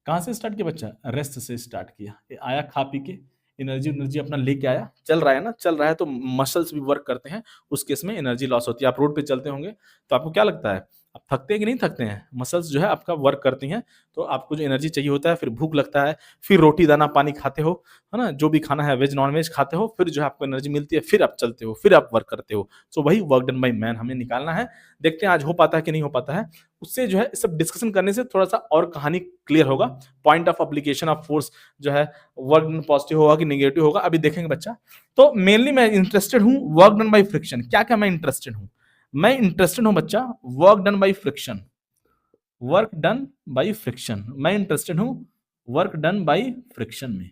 कहाँ से स्टार्ट किया बच्चा, रेस्ट से स्टार्ट किया। ये आया खा पी के, एनर्जी एनर्जी अपना लेके आया, चल रहा है ना, चल रहा है तो मसल्स भी वर्क करते हैं, उस केस में एनर्जी लॉस होती है। आप रोड पे चलते होंगे तो आपको क्या लगता है, आप थकते हैं कि नहीं थकते हैं? मसल्स जो है आपका वर्क करती हैं, तो आपको जो एनर्जी चाहिए होता है, फिर भूख लगता है, फिर रोटी दाना पानी खाते हो, है ना? जो भी खाना है वेज नॉन-वेज खाते हो, फिर जो है आपको एनर्जी मिलती है, फिर आप चलते हो, फिर आप वर्क करते हो। सो वही वर्क डन बाय मैन हमें निकालना है। देखते हैं आज हो पाता है कि नहीं हो पाता है। उससे जो है सब डिस्कशन करने से थोड़ा-सा और कहानी क्लियर होगा। Point of application of force जो है वर्क डन पॉजिटिव होगा कि नेगेटिव होगा, अभी देखेंगे बच्चा। तो मेनली मैं इंटरेस्टेड हूँ वर्क डन बाय फ्रिक्शन। क्या-क्या मैं इंटरेस्टेड हूँ? मैं इंटरेस्टेड हूँ बच्चा work done by friction. Work done by friction. मैं इंटरेस्टेड हूँ वर्क डन बाय फ्रिक्शन में।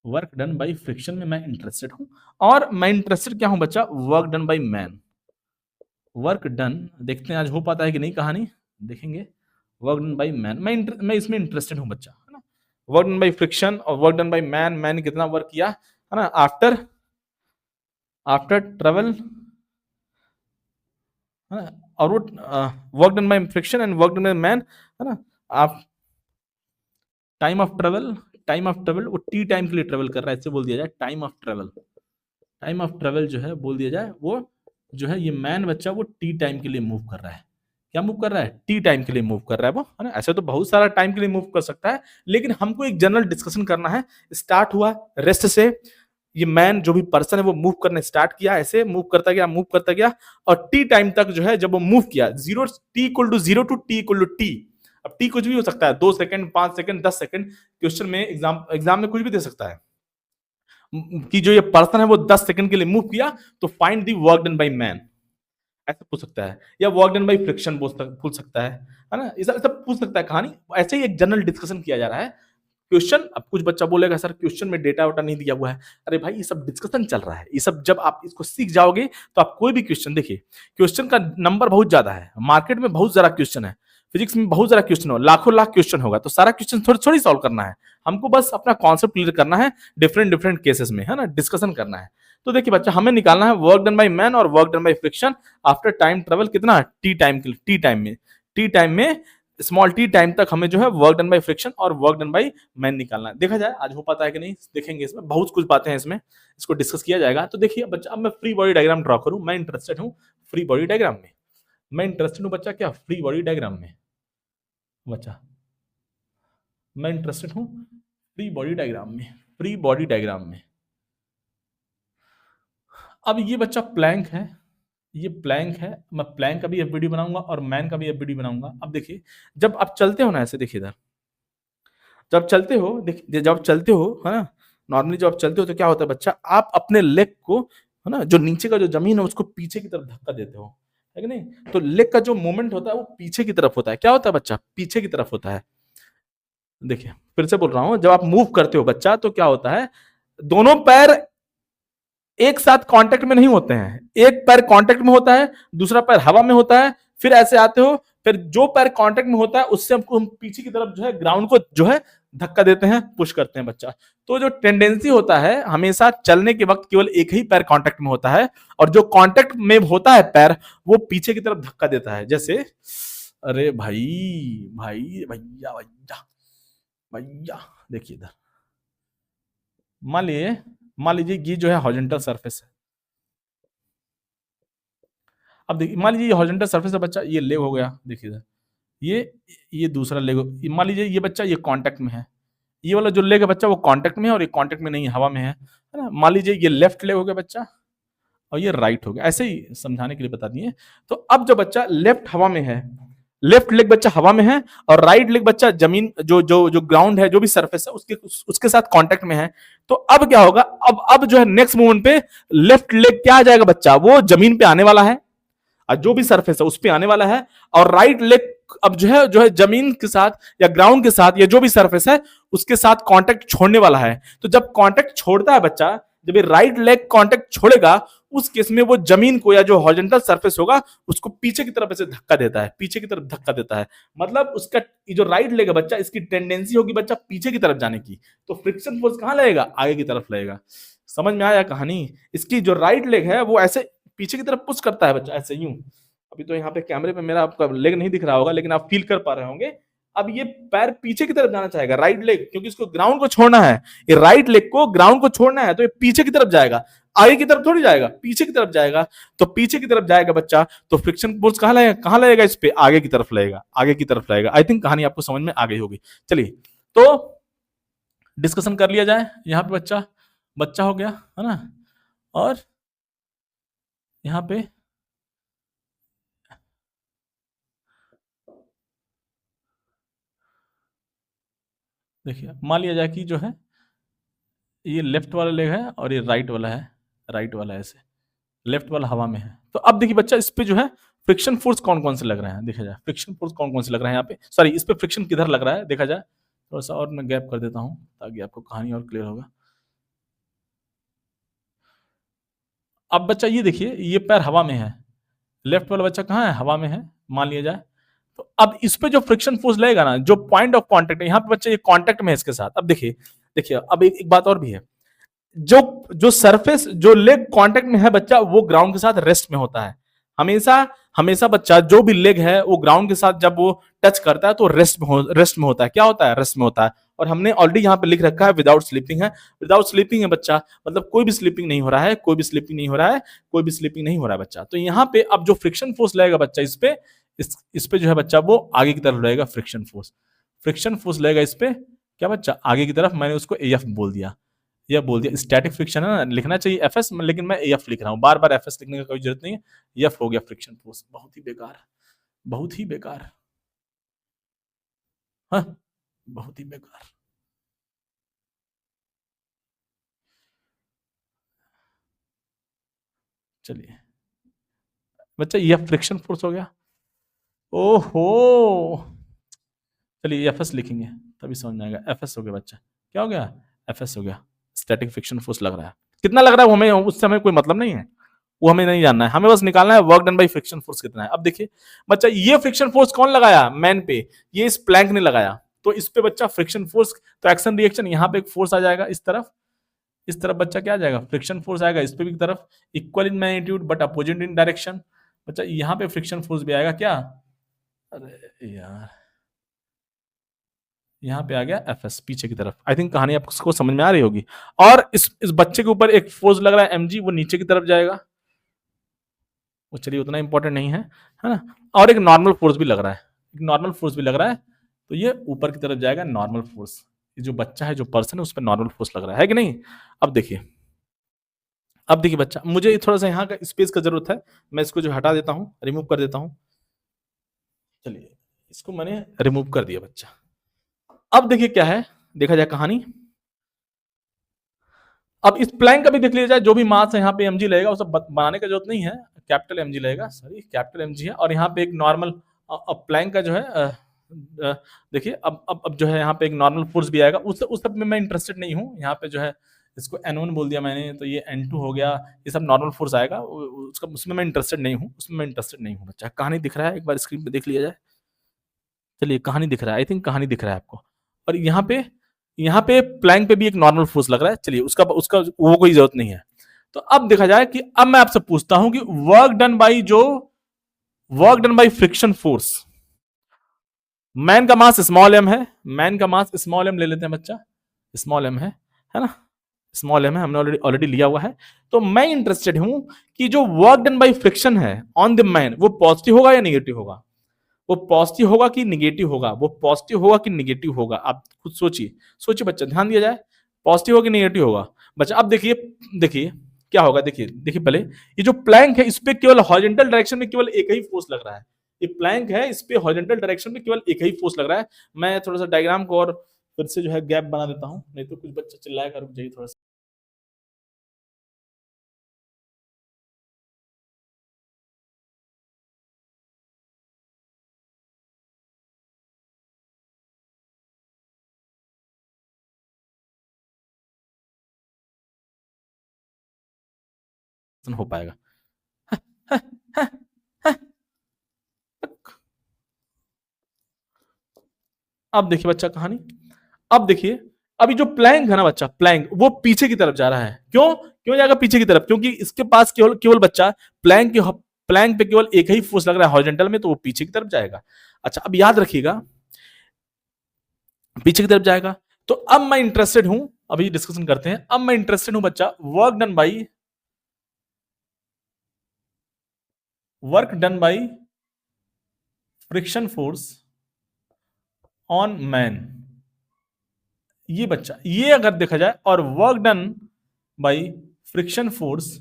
वर्क डन बाय फ्रिक्शन में मैं इंटरेस्टेड हूँ। और मैं इंटरेस्टेड क्या हूँ बच्चा? Work done by man. Work done देखते हैं आज हो पाता है कि नहीं कहानी, देखेंगे। वर्क डन बाय मैन, मैं इसमें इंटरेस्टेड हूँ बच्चा, है ना? वर्क डन बाय फ्रिक्शन और work done by man. Man ने कितना वर्क किया, है ना? आफ्टर आफ्टर ट्रेवल, है ना? और वो work done by friction and work done by man, है ना? आप टाइम ऑफ ट्रेवल वो टी टाइम के लिए ट्रेवल कर रहा है, इससे बोल दिया जाए time of travel. Time of travel जो है बोल दिया जाए, वो जो है ये मैन बच्चा वो टी टाइम के लिए मूव कर रहा है। क्या मूव कर रहा है? टी टाइम के लिए मूव कर रहा है वो, है ना? ऐसे तो बहुत सारा टाइम के लिए मूव कर सकता है, लेकिन हमको एक जनरल डिस्कशन करना है। स्टार्ट हुआ रेस्ट से, ये मैन जो भी पर्सन है वो मूव करने स्टार्ट किया, ऐसे मूव करता गया और टी टाइम तक जो है जब वो मूव किया, zero t equal to zero to t equal to t. अब टी कुछ भी हो सकता है, 2 सेकंड, 5 सेकंड, 10 सेकंड। क्वेश्चन में एग्जाम में कुछ भी दे सकता है कि जो ये पर्सन है वो 10 सेकंड के लिए मूव किया, तो find the work done by man, ऐसे पूछ सकता है। या वर्क डन बाय फ्रिक्शन पूछ सकता है ना? ये सब पूछ सकता है कहानी। ऐसे ही एक जनरल डिस्कशन किया जा रहा है। क्वेश्चन, अब कुछ बच्चा बोलेगा सर क्वेश्चन में डेटा वाटा नहीं दिया हुआ है। अरे भाई ये सब डिस्कशन चल रहा है, ये सब जब आप इसको सीख जाओगे तो आप कोई भी क्वेश्चन देखिए, क्वेश्चन का नंबर बहुत ज्यादा है, मार्केट में बहुत सारा क्वेश्चन है, फिजिक्स में बहुत सारा क्वेश्चन हो, लाखों लाख क्वेश्चन होगा, तो सारा क्वेश्चन थोड़ी थोड़ी सॉल्व करना है। हमको बस अपना कॉन्सेप्ट क्लियर करना है, डिफरेंट डिफरेंट केसेस में, है ना? डिस्कशन करना है। तो देखिए बच्चा, हमें निकालना है वर्क डन बाय मैन और work done by friction after time travel, कितना? टी टाइम में स्मॉल टी टाइम तक हमें जो है वर्क डन बाय फ्रिक्शन और वर्क डन बाय मैन निकालना है। देखा जाए आज हो पाता है कि नहीं, देखेंगे। इसमें बहुत कुछ बातें हैं, इसमें इसको डिस्कस किया जाएगा। तो देखिए बच्चा, अब मैं फ्री बॉडी डायग्राम ड्रॉ करूं। मैं इंटरेस्टेड हूं फ्री बॉडी डायग्राम में। मैं इंटरेस्टेड हूं बच्चा क्या? फ्री बॉडी डायग्राम में। बच्चा मैं इंटरेस्टेड हूं फ्री बॉडी डायग्राम में। फ्री बॉडी डायग्राम में अब ये बच्चा प्लैंक है, ये प्लैंक है। मैं प्लैंक का भी एफबीडी बनाऊंगा और मैन का भी एफबीडी बनाऊंगा। अब देखिए, जब आप चलते हो ना, ऐसे देखिए इधर, जब चलते हो, देखिए जब चलते हो, है ना? नॉर्मली जब आप चलते हो तो क्या होता है बच्चा, आप अपने लेग को, है ना, जो नीचे का जो जमीन है उसको पीछे की तरफ धक्का देते हो, है कि नहीं? तो लेग का जो मूवमेंट होता है वो पीछे की तरफ होता है। क्या होता है बच्चा? पीछे की तरफ होता है। देखिए फिर से बोल रहा हूं, जब आप मूव करते हो बच्चा तो क्या होता है, दोनों पैर एक साथ कांटेक्ट में नहीं होते हैं। एक पैर कांटेक्ट में होता है, दूसरा पैर हवा में होता है, फिर ऐसे आते हो, फिर जो पैर कांटेक्ट में होता है उससे हम पीछे की तरफ जो है ग्राउंड को जो है धक्का देते हैं, पुश करते हैं बच्चा। तो जो टेंडेंसी होता है हमेशा चलने के वक्त केवल एक ही पैर कांटेक्ट में होता है, और जो कांटेक्ट में होता है पैर वो पीछे की तरफ धक्का देता है। जैसे, अरे भाई भाई भैया भैया भैया, देखिए इधर, मान लीजिए ये जो है हॉरिजॉन्टल सरफेस है। अब देखिए, मान लीजिए ये हॉरिजॉन्टल सरफेस है बच्चा, ये लेग हो गया, देखिए इधर, ये दूसरा लेग। मान लीजिए ये बच्चा ये कांटेक्ट में है, ये वाला जो लेग है बच्चा वो कांटेक्ट में है और ये कांटेक्ट में नहीं है, हवा में है ना? मान लीजिए ये लेफ्ट लेग हो गया बच्चा और ये राइट हो गया। ऐसे ही समझाने के लिए बता दिए। तो अब जो बच्चा लेफ्ट हवा में है, लेफ्ट लेग बच्चा हवा में है और राइट लेग बच्चा जमीन, जो जो जो ग्राउंड है, जो भी सरफेस है उसके साथ कांटेक्ट में है। तो अब क्या होगा, अब जो है नेक्स्ट मूवमेंट पे लेफ्ट लेग क्या आ जाएगा बच्चा, वो जमीन पे आने वाला है और जो भी सरफेस है उस पे आने वाला है, और राइट लेग अब जो है जमीन के साथ या ग्राउंड के साथ या जो भी सरफेस है उसके साथ कांटेक्ट छोड़ने वाला है। तो जब कांटेक्ट छोड़ता है बच्चा, जब ये राइट लेग कांटेक्ट छोड़ेगा, उस केस में वो जमीन को या जो हॉरिजॉन्टल सरफेस होगा उसको पीछे की तरफ ऐसे धक्का देता है, पीछे की तरफ धक्का देता है। मतलब उसका जो राइट लेग है बच्चा, इसकी टेंडेंसी होगी बच्चा पीछे की तरफ जाने की, तो फ्रिक्शन फोर्स कहां लगेगा? आगे की तरफ लगेगा। समझ में आया कहानी? इसकी जो राइट लेग है वो ऐसे पीछे की तरफ पुश करता है बच्चा, ऐसे यूं। अभी तो यहाँ पे कैमरे पे मेरा आपका लेग नहीं दिख रहा होगा, लेकिन आप फील कर पा रहे होंगे। अब ये पैर पीछे की तरफ जाना चाहेगा, राइट लेग, क्योंकि इसको ग्राउंड को छोड़ना है, ये राइट लेग को ग्राउंड को छोड़ना है, तो ये पीछे की तरफ जाएगा, आगे की तरफ थोड़ी जाएगा, पीछे की तरफ जाएगा। तो पीछे की तरफ जाएगा बच्चा, तो फ्रिक्शन फोर्स कहां लगेगा इस पे, आगे की तरफ लगेगा, आगे की तरफ लगेगा। आई थिंक कहानी आपको समझ में आ गई होगी। चलिए तो डिस्कशन कर लिया जाए। यहाँ पे बच्चा बच्चा हो गया है ना, और यहाँ पे देखिए मान लिया जाए कि जो है ये लेफ्ट वाला लेग है और ये राइट वाला है, राइट वाला है, ऐसे लेफ्ट वाला हवा में है। तो अब देखिए बच्चा इस पे जो है फ्रिक्शन फोर्स कौन कौन से लग रहे हैं, देखा जाए फ्रिक्शन फोर्स कौन कौन से लग रहे हैं यहाँ पे, सॉरी इस पे फ्रिक्शन किधर लग रहा है देखा जाए। थोड़ा सा और मैं गैप कर देता हूँ ताकि आपको कहानी और क्लियर होगा। अब बच्चा ये देखिए ये पैर हवा में है, लेफ्ट वाला बच्चा कहाँ है, हवा में है मान लिया जाए। तो अब इस पे जो फ्रिक्शन फोर्स लगेगा ना, जो पॉइंट ऑफ कांटेक्ट है यहाँ पे बच्चा, ये कांटेक्ट में है इसके साथ। अब देखिए देखिए अब एक बात और भी है, जो जो सरफेस जो लेग कांटेक्ट में है बच्चा, वो ग्राउंड के साथ रेस्ट में होता है। हमेशा हमेशा बच्चा जो भी लेग है वो ग्राउंड के साथ जब वो टच करता है तो रेस्ट में होता है। क्या होता है, रेस्ट में होता है। और हमने ऑलरेडी यहाँ पे लिख रखा है विदाउट स्लीपिंग है, विदाउट स्लीपिंग है बच्चा, मतलब कोई भी स्लीपिंग नहीं हो रहा है, कोई भी स्लीपिंग नहीं हो रहा है, कोई भी स्लीपिंग नहीं हो रहा है बच्चा। तो यहाँ पे अब जो फ्रिक्शन फोर्स लगेगा बच्चा इस पे, इस पे जो है बच्चा वो आगे की तरफ रहेगा फ्रिक्शन फोर्स, फ्रिक्शन फोर्स लगेगा इस पे क्या बच्चा, आगे की तरफ। मैंने उसको एफ बोल दिया, यह बोल दिया। स्टैटिक फ्रिक्शन है ना, लिखना चाहिए एफएस, लेकिन मैं एफ लिख रहा हूं, बार बार एफएस लिखने का कोई जरूरत नहीं है। एफ हो गया फ्रिक्शन फोर्स, बहुत ही बेकार, बहुत ही बेकार, हाँ बहुत ही बेकार। चलिए बच्चा यह फ्रिक्शन फोर्स हो गया। ओहो चलिए एफएस लिखेंगे तभी समझ में आएगा। एफएस हो गया बच्चा, क्या हो गया, एफएस हो गया, स्टैटिक फ्रिक्शन फोर्स लग रहा है। कितना लग रहा है वो हमें, उससे हमें कोई मतलब नहीं है, वो हमें नहीं जानना है, हमें बस निकालना है work done by friction force कितना है। अब देखिए बच्चा ये फ्रिक्शन फोर्स कौन लगाया, मैन पे, ये इस प्लैंक ने लगाया। तो इस पे बच्चा फ्रिक्शन फोर्स, तो एक्शन रिएक्शन, यहाँ पे एक फोर्स आ जाएगा इस तरफ, इस तरफ बच्चा क्या आ जाएगा, फ्रिक्शन फोर्स आएगा इस पे भी तरफ, equal in magnitude but opposite in direction. बच्चा यहाँ पे फ्रिक्शन फोर्स भी आएगा क्या, अरे यार यहाँ पे आ गया एफ एस पीछे की तरफ। आई थिंक कहानी आपको समझ में आ रही होगी। और इस बच्चे के ऊपर एक फोर्स लग रहा है एम जी, वो नीचे की तरफ जाएगा, वो चलिए उतना इंपॉर्टेंट नहीं है ना। और एक नॉर्मल फोर्स भी लग रहा है, एक नॉर्मल फोर्स भी लग रहा है, तो ये ऊपर की तरफ जाएगा नॉर्मल फोर्स। ये जो बच्चा है, जो पर्सन है, उस पर नॉर्मल फोर्स लग रहा है कि नहीं। अब देखिए, अब देखिए बच्चा, मुझे थोड़ा सा यहाँ का स्पेस का जरूरत है, मैं इसको जो हटा देता हूँ, रिमूव कर देता हूँ। चलिए इसको मैंने रिमूव कर दिया बच्चा। अब देखिए क्या है, देखा जाए कहानी। अब इस प्लैंक का भी देख लिया जाए, जो भी मास है यहाँ पे एमजी लगेगा, उसे बनाने का जरूरत नहीं है, कैपिटल एमजी लगेगा, सॉरी कैपिटल एमजी है। और यहाँ पे एक नॉर्मल प्लैंक का जो है देखिए अब जो है यहाँ पे एक नॉर्मल फोर्स भी आएगा, उस सब में मैं इंटरेस्टेड नहीं हूँ। यहाँ पे जो है इसको N1 बोल दिया मैंने, तो ये N2 हो गया, ये सब नॉर्मल फोर्स आएगा, उसका उसमें मैं इंटरेस्टेड नहीं हूँ, उसमें मैं इंटरेस्टेड नहीं हूँ बच्चा। कहानी दिख रहा है, एक बार स्क्रीन पे देख लिया जाए। चलिए कहानी दिख रहा है, आई थिंक कहानी दिख रहा है आपको। और यहाँ पे प्लैंक पे भी एक नॉर्मल फोर्स लग रहा है। चलिए उसका उसका वो कोई जरूरत नहीं है। तो अब देखा जाए कि अब मैं आपसे पूछता हूं कि work done by friction force, man का मास स्मॉल एम है, मैन का मास स्मॉल एम ले लेते हैं बच्चा, स्मॉल एम है ना, स्मॉल एम है, हमने ऑलरेडी ऑलरेडी लिया हुआ है। तो मैं इंटरेस्टेड हूं कि जो वर्क डन बाई फ्रिक्शन है ऑन द मैन, वो पॉजिटिव होगा या निगेटिव होगा, वो पॉजिटिव होगा कि निगेटिव होगा, वो पॉजिटिव होगा कि निगेटिव होगा। आप खुद सोचिए, सोचिए बच्चा, ध्यान दिया जाए, पॉजिटिव होगा कि निगेटिव होगा बच्चा। अब देखिए देखिए क्या होगा, देखिए देखिए पहले ये जो प्लैंक है, इस पे केवल हॉरिजॉन्टल डायरेक्शन में केवल एक ही फोर्स लग रहा है। ये प्लैंक है, इस पे हॉरिजॉन्टल डायरेक्शन में केवल एक ही फोर्स लग रहा है। मैं थोड़ा सा डायग्राम को और फिर से जो है गैप बना देता हूं, नहीं तो कुछ बच्चा चिल्लाएगा, रुक जाइए थोड़ा सा। हो पाएगा। अब देखिए बच्चा कहानी, अब देखिए, अभी जो प्लैंक है ना बच्चा, प्लैंक वो पीछे की तरफ जा रहा है। क्यों क्यों जाएगा पीछे की तरफ, क्योंकि इसके पास केवल केवल बच्चा प्लैंक पे केवल एक ही फोर्स लग रहा है हॉरिजॉन्टल में, तो वो पीछे की तरफ जाएगा। अच्छा अब याद रखिएगा, पीछे की तरफ जाएगा। तो अब मैं इंटरेस्टेड हूं, अभी डिस्कशन करते हैं, अब मैं इंटरेस्टेड हूं बच्चा work done by friction force on man. ये बच्चा, ये अगर देखा जाए, और work done by friction force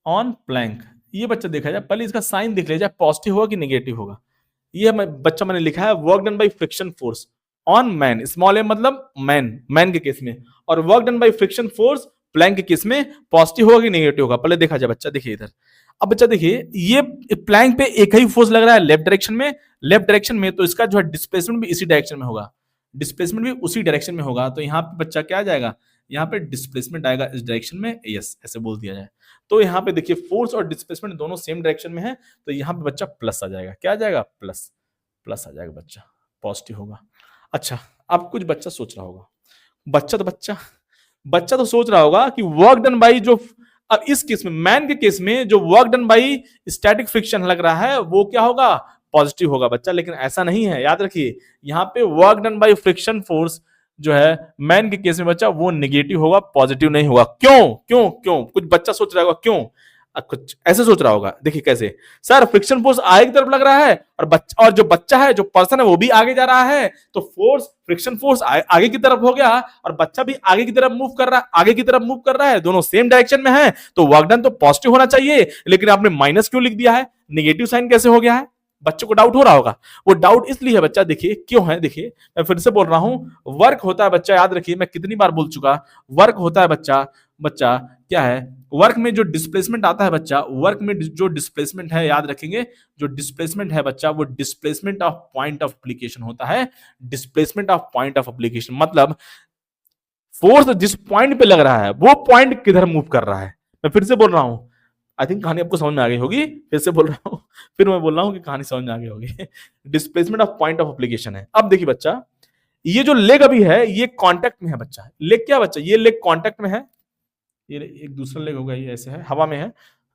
on plank, ये बच्चा देखा जाए, पहले इसका साइन देख लिया जाए, पॉजिटिव होगा कि नेगेटिव होगा। ये बच्चा मैंने लिखा है work done by friction force on man, small m मतलब मैन के केस में, और work done by friction force plank के केस में पॉजिटिव होगा कि नेगेटिव होगा, पहले देखा जाए बच्चा। देखिए इधर, अब बच्चा देखिए, ये प्लैंक पे एक ही फोर्स लग रहा है लेफ्ट डायरेक्शन में, तो इसका जो है डिस्प्लेसमेंट भी इसी डायरेक्शन में होगा, डिस्प्लेसमेंट भी उसी डायरेक्शन में होगा। तो यहाँ पे बच्चा क्या आ जाएगा, यहाँ पे डिस्प्लेसमेंट आएगा इस डायरेक्शन में, यस ऐसे बोल दिया जाए। तो यहाँ पे देखिए फोर्स और डिस्प्लेसमेंट दोनों सेम डायरेक्शन में है, तो यहाँ पे बच्चा प्लस आ जाएगा। क्या आ जाएगा, प्लस, प्लस आ जाएगा बच्चा, पॉजिटिव होगा। अच्छा, अब कुछ बच्चा सोच रहा होगा, बच्चा तो सोच रहा होगा कि वर्क डन बाई जो, अब इस केस में मैन के केस में जो work done by static friction लग रहा है वो क्या होगा, पॉजिटिव होगा बच्चा। लेकिन ऐसा नहीं है, याद रखिए, यहाँ पे work done by friction force जो है मैन के केस में बच्चा वो नेगेटिव होगा, पॉजिटिव नहीं होगा। क्यों क्यों क्यों, कुछ बच्चा सोच रहा होगा क्यों, कुछ ऐसे सोच रहा होगा। देखिए कैसे, सर फ्रिक्शन फोर्स आगे की तरफ लग रहा है, और जो बच्चा है, जो पर्सन है, वो भी आगे जा रहा है, तो फोर्स, फ्रिक्शन फोर्स आगे की तरफ हो गया, और बच्चा भी आगे की तरफ मूव कर रहा है, दोनों सेम डायरेक्शन में है, तो वर्क डन तो पॉजिटिव होना चाहिए, लेकिन आपने माइनस क्यों लिख दिया है, नेगेटिव साइन कैसे हो गया है। बच्चों को डाउट हो रहा होगा, वो डाउट इसलिए है बच्चा, देखिए क्यों है, देखिए मैं फिर से बोल रहा हूं, वर्क होता है बच्चा, याद रखिए मैं कितनी बार बोल चुका, वर्क होता है बच्चा, क्या है, वर्क में जो डिस्प्लेसमेंट आता है बच्चा, वर्क में जो डिस्प्लेसमेंट है, याद रखेंगे, जो डिस्प्लेसमेंट है बच्चा, वो displacement of point of application होता है, displacement of point of application, मतलब फोर्स जिस पॉइंट पे लग रहा है वो पॉइंट किधर मूव कर रहा है। मैं फिर से बोल रहा हूं, आई थिंक कहानी आपको समझ में आ गई होगी, फिर से बोल रहा हूं, फिर मैं बोल रहा हूं कि कहानी समझ में आ गई होगी। Displacement of point of application है। अब देखिए बच्चा, ये जो लेग अभी है ये कांटेक्ट में है बच्चा, लेग क्या बच्चा, ये लेग कांटेक्ट में है, ये एक दूसरा लेग होगा, ये ऐसे है, हवा में है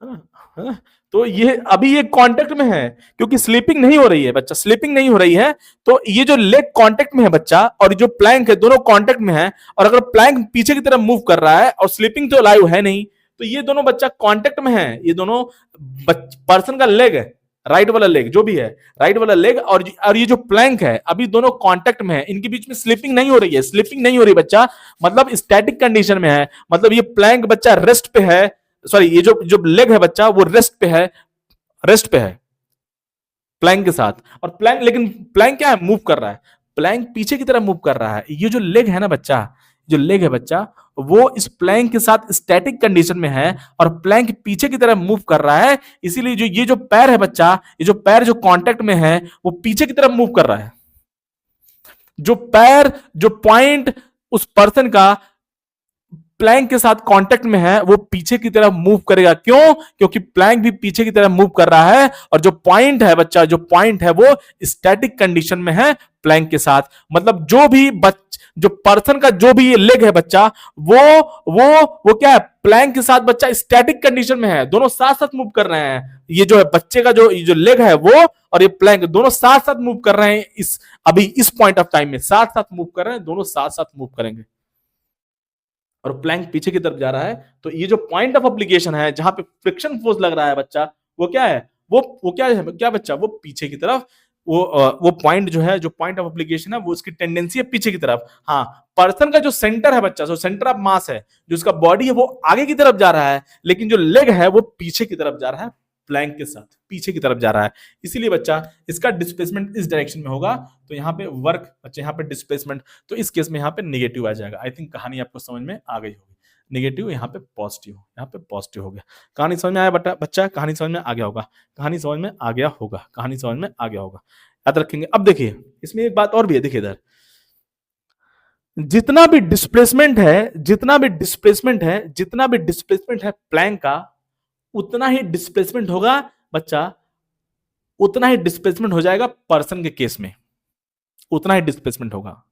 ना, है ना? तो ये अभी ये कांटेक्ट में है, क्योंकि स्लिपिंग नहीं हो रही है बच्चा, स्लिपिंग नहीं हो रही है, तो ये जो लेग कांटेक्ट में है बच्चा, और जो प्लैंक है, दोनों कांटेक्ट में है, और अगर प्लैंक पीछे की तरफ मूव कर रहा है और स्लिपिंग तो लाइव है नहीं, तो ये दोनों बच्चा कांटेक्ट में है, ये दोनों पर्सन का लेग है, राइट वाला लेग जो भी है, राइट वाला लेग और ये जो प्लैंक है, अभी दोनों कांटेक्ट में है, इनके बीच में स्लिपिंग नहीं हो रही है, स्लिपिंग नहीं हो रही बच्चा, मतलब स्टैटिक कंडीशन में है, मतलब ये प्लैंक बच्चा रेस्ट पे है, सॉरी ये जो जो लेग है बच्चा वो रेस्ट पे है, रेस्ट पे है प्लैंक के साथ, और प्लैंक, लेकिन प्लैंक क्या है, मूव कर रहा है, प्लैंक पीछे की तरफ मूव कर रहा है। ये जो लेग है ना बच्चा, जो लेग है बच्चा, वो इस प्लैंक के साथ स्टैटिक कंडीशन में है, और प्लैंक पीछे की तरफ मूव कर रहा है, इसीलिए जो ये जो पैर है बच्चा, ये जो पैर जो कांटेक्ट में है वो पीछे की तरफ मूव कर रहा है। जो पैर, जो पॉइंट उस पर्सन का प्लैंक के साथ कांटेक्ट में है वो पीछे की तरफ मूव करेगा। क्यों, क्योंकि प्लैंक भी पीछे की तरफ मूव कर रहा है, और जो पॉइंट है बच्चा, जो पॉइंट है वो स्टैटिक कंडीशन में है प्लैंक के साथ, मतलब जो पर्सन का जो भी ये लेग है बच्चा, वो क्या है, प्लैंक के साथ बच्चा स्टैटिक कंडीशन में है, दोनों साथ साथ मूव कर रहे हैं। ये जो है बच्चे का जो लेग है वो और ये प्लैंक दोनों साथ साथ मूव कर रहे हैं, अभी इस पॉइंट ऑफ टाइम में साथ साथ मूव कर रहे हैं, दोनों साथ साथ मूव करेंगे, और प्लैंक पीछे की तरफ जा रहा है। तो ये जो पॉइंट ऑफ एप्लीकेशन है, जहां पे फ्रिक्शन फोर्स लग रहा है बच्चा, वो क्या है, वो क्या बच्चा, वो पीछे की तरफ, वो पॉइंट जो है, जो पॉइंट ऑफ एप्लीकेशन है, वो उसकी टेंडेंसी है पीछे की तरफ। हाँ, पर्सन का जो सेंटर है बच्चा, जो सेंटर ऑफ मास है, जो उसका बॉडी है, वो आगे की तरफ जा रहा है, लेकिन जो लेग है वो पीछे की तरफ जा रहा है, प्लैंक के साथ पीछे की तरफ जा रहा है, इसीलिए बच्चा इसका डिस्प्लेसमेंट इस डायरेक्शन में होगा। तो यहाँ पे वर्क बच्चा, यहाँ पे डिस्प्लेसमेंट, तो इस केस में यहाँ पे नेगेटिव आ जाएगा। आई थिंक कहानी आपको समझ में आ गई होगी, नेगेटिव यहाँ पे पॉजिटिव, यहाँ पे पॉजिटिव हो गया। कहानी समझ में आया बच्चा, कहानी समझ में आ गया होगा, कहानी समझ में आ गया होगा, कहानी समझ में आ गया होगा, याद रखेंगे। अब देखिए इसमें एक बात और भी है, देखिए इधर जितना भी डिस्प्लेसमेंट है प्लैंक का, उतना ही डिस्प्लेसमेंट होगा बच्चा, उतना ही डिस्प्लेसमेंट हो जाएगा पर्सन के केस में, उतना ही डिस्प्लेसमेंट होगा।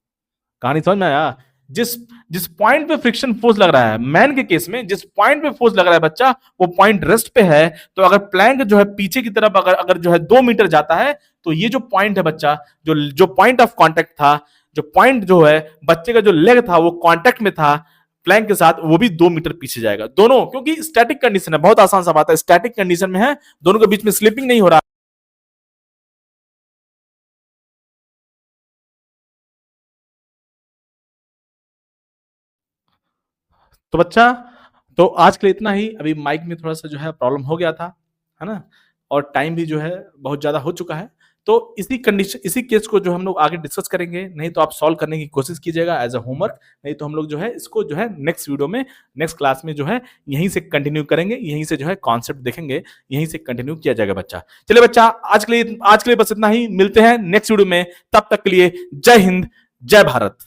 कहानी समझ में आया। जिस जिस पॉइंट पे फ्रिक्शन फोर्स लग रहा है मैन के केस में, जिस पॉइंट पे फोर्स लग रहा है बच्चा, वो पॉइंट रेस्ट पे है, तो अगर प्लैंक जो है पीछे की तरफ अगर जो है 2 मीटर जाता है, तो ये जो पॉइंट है बच्चा, जो पॉइंट ऑफ कांटेक्ट था, जो पॉइंट जो है बच्चे का जो लेग था वो कांटेक्ट में था प्लैंक के साथ, वो भी 2 मीटर पीछे जाएगा दोनों, क्योंकि स्टैटिक कंडीशन है। बहुत आसान सा बात है, स्टैटिक कंडीशन में है, दोनों के बीच में स्लिपिंग नहीं हो रहा। तो बच्चा, तो आज के लिए इतना ही। अभी माइक में थोड़ा सा जो है प्रॉब्लम हो गया था, है ना, और टाइम भी जो है बहुत ज्यादा हो चुका है। तो इसी कंडीशन, इसी केस को जो हम लोग आगे डिस्कस करेंगे, नहीं तो आप सॉल्व करने की कोशिश कीजिएगा एज अ होमवर्क, नहीं तो हम लोग जो है इसको जो है नेक्स्ट वीडियो में, नेक्स्ट क्लास में जो है यहीं से कंटिन्यू करेंगे, यहीं से जो है कॉन्सेप्ट देखेंगे, यहीं से कंटिन्यू किया जाएगा बच्चा। चलिए बच्चा, आज के लिए बस इतना ही, मिलते हैं नेक्स्ट वीडियो में, तब तक के लिए जय हिंद, जय भारत।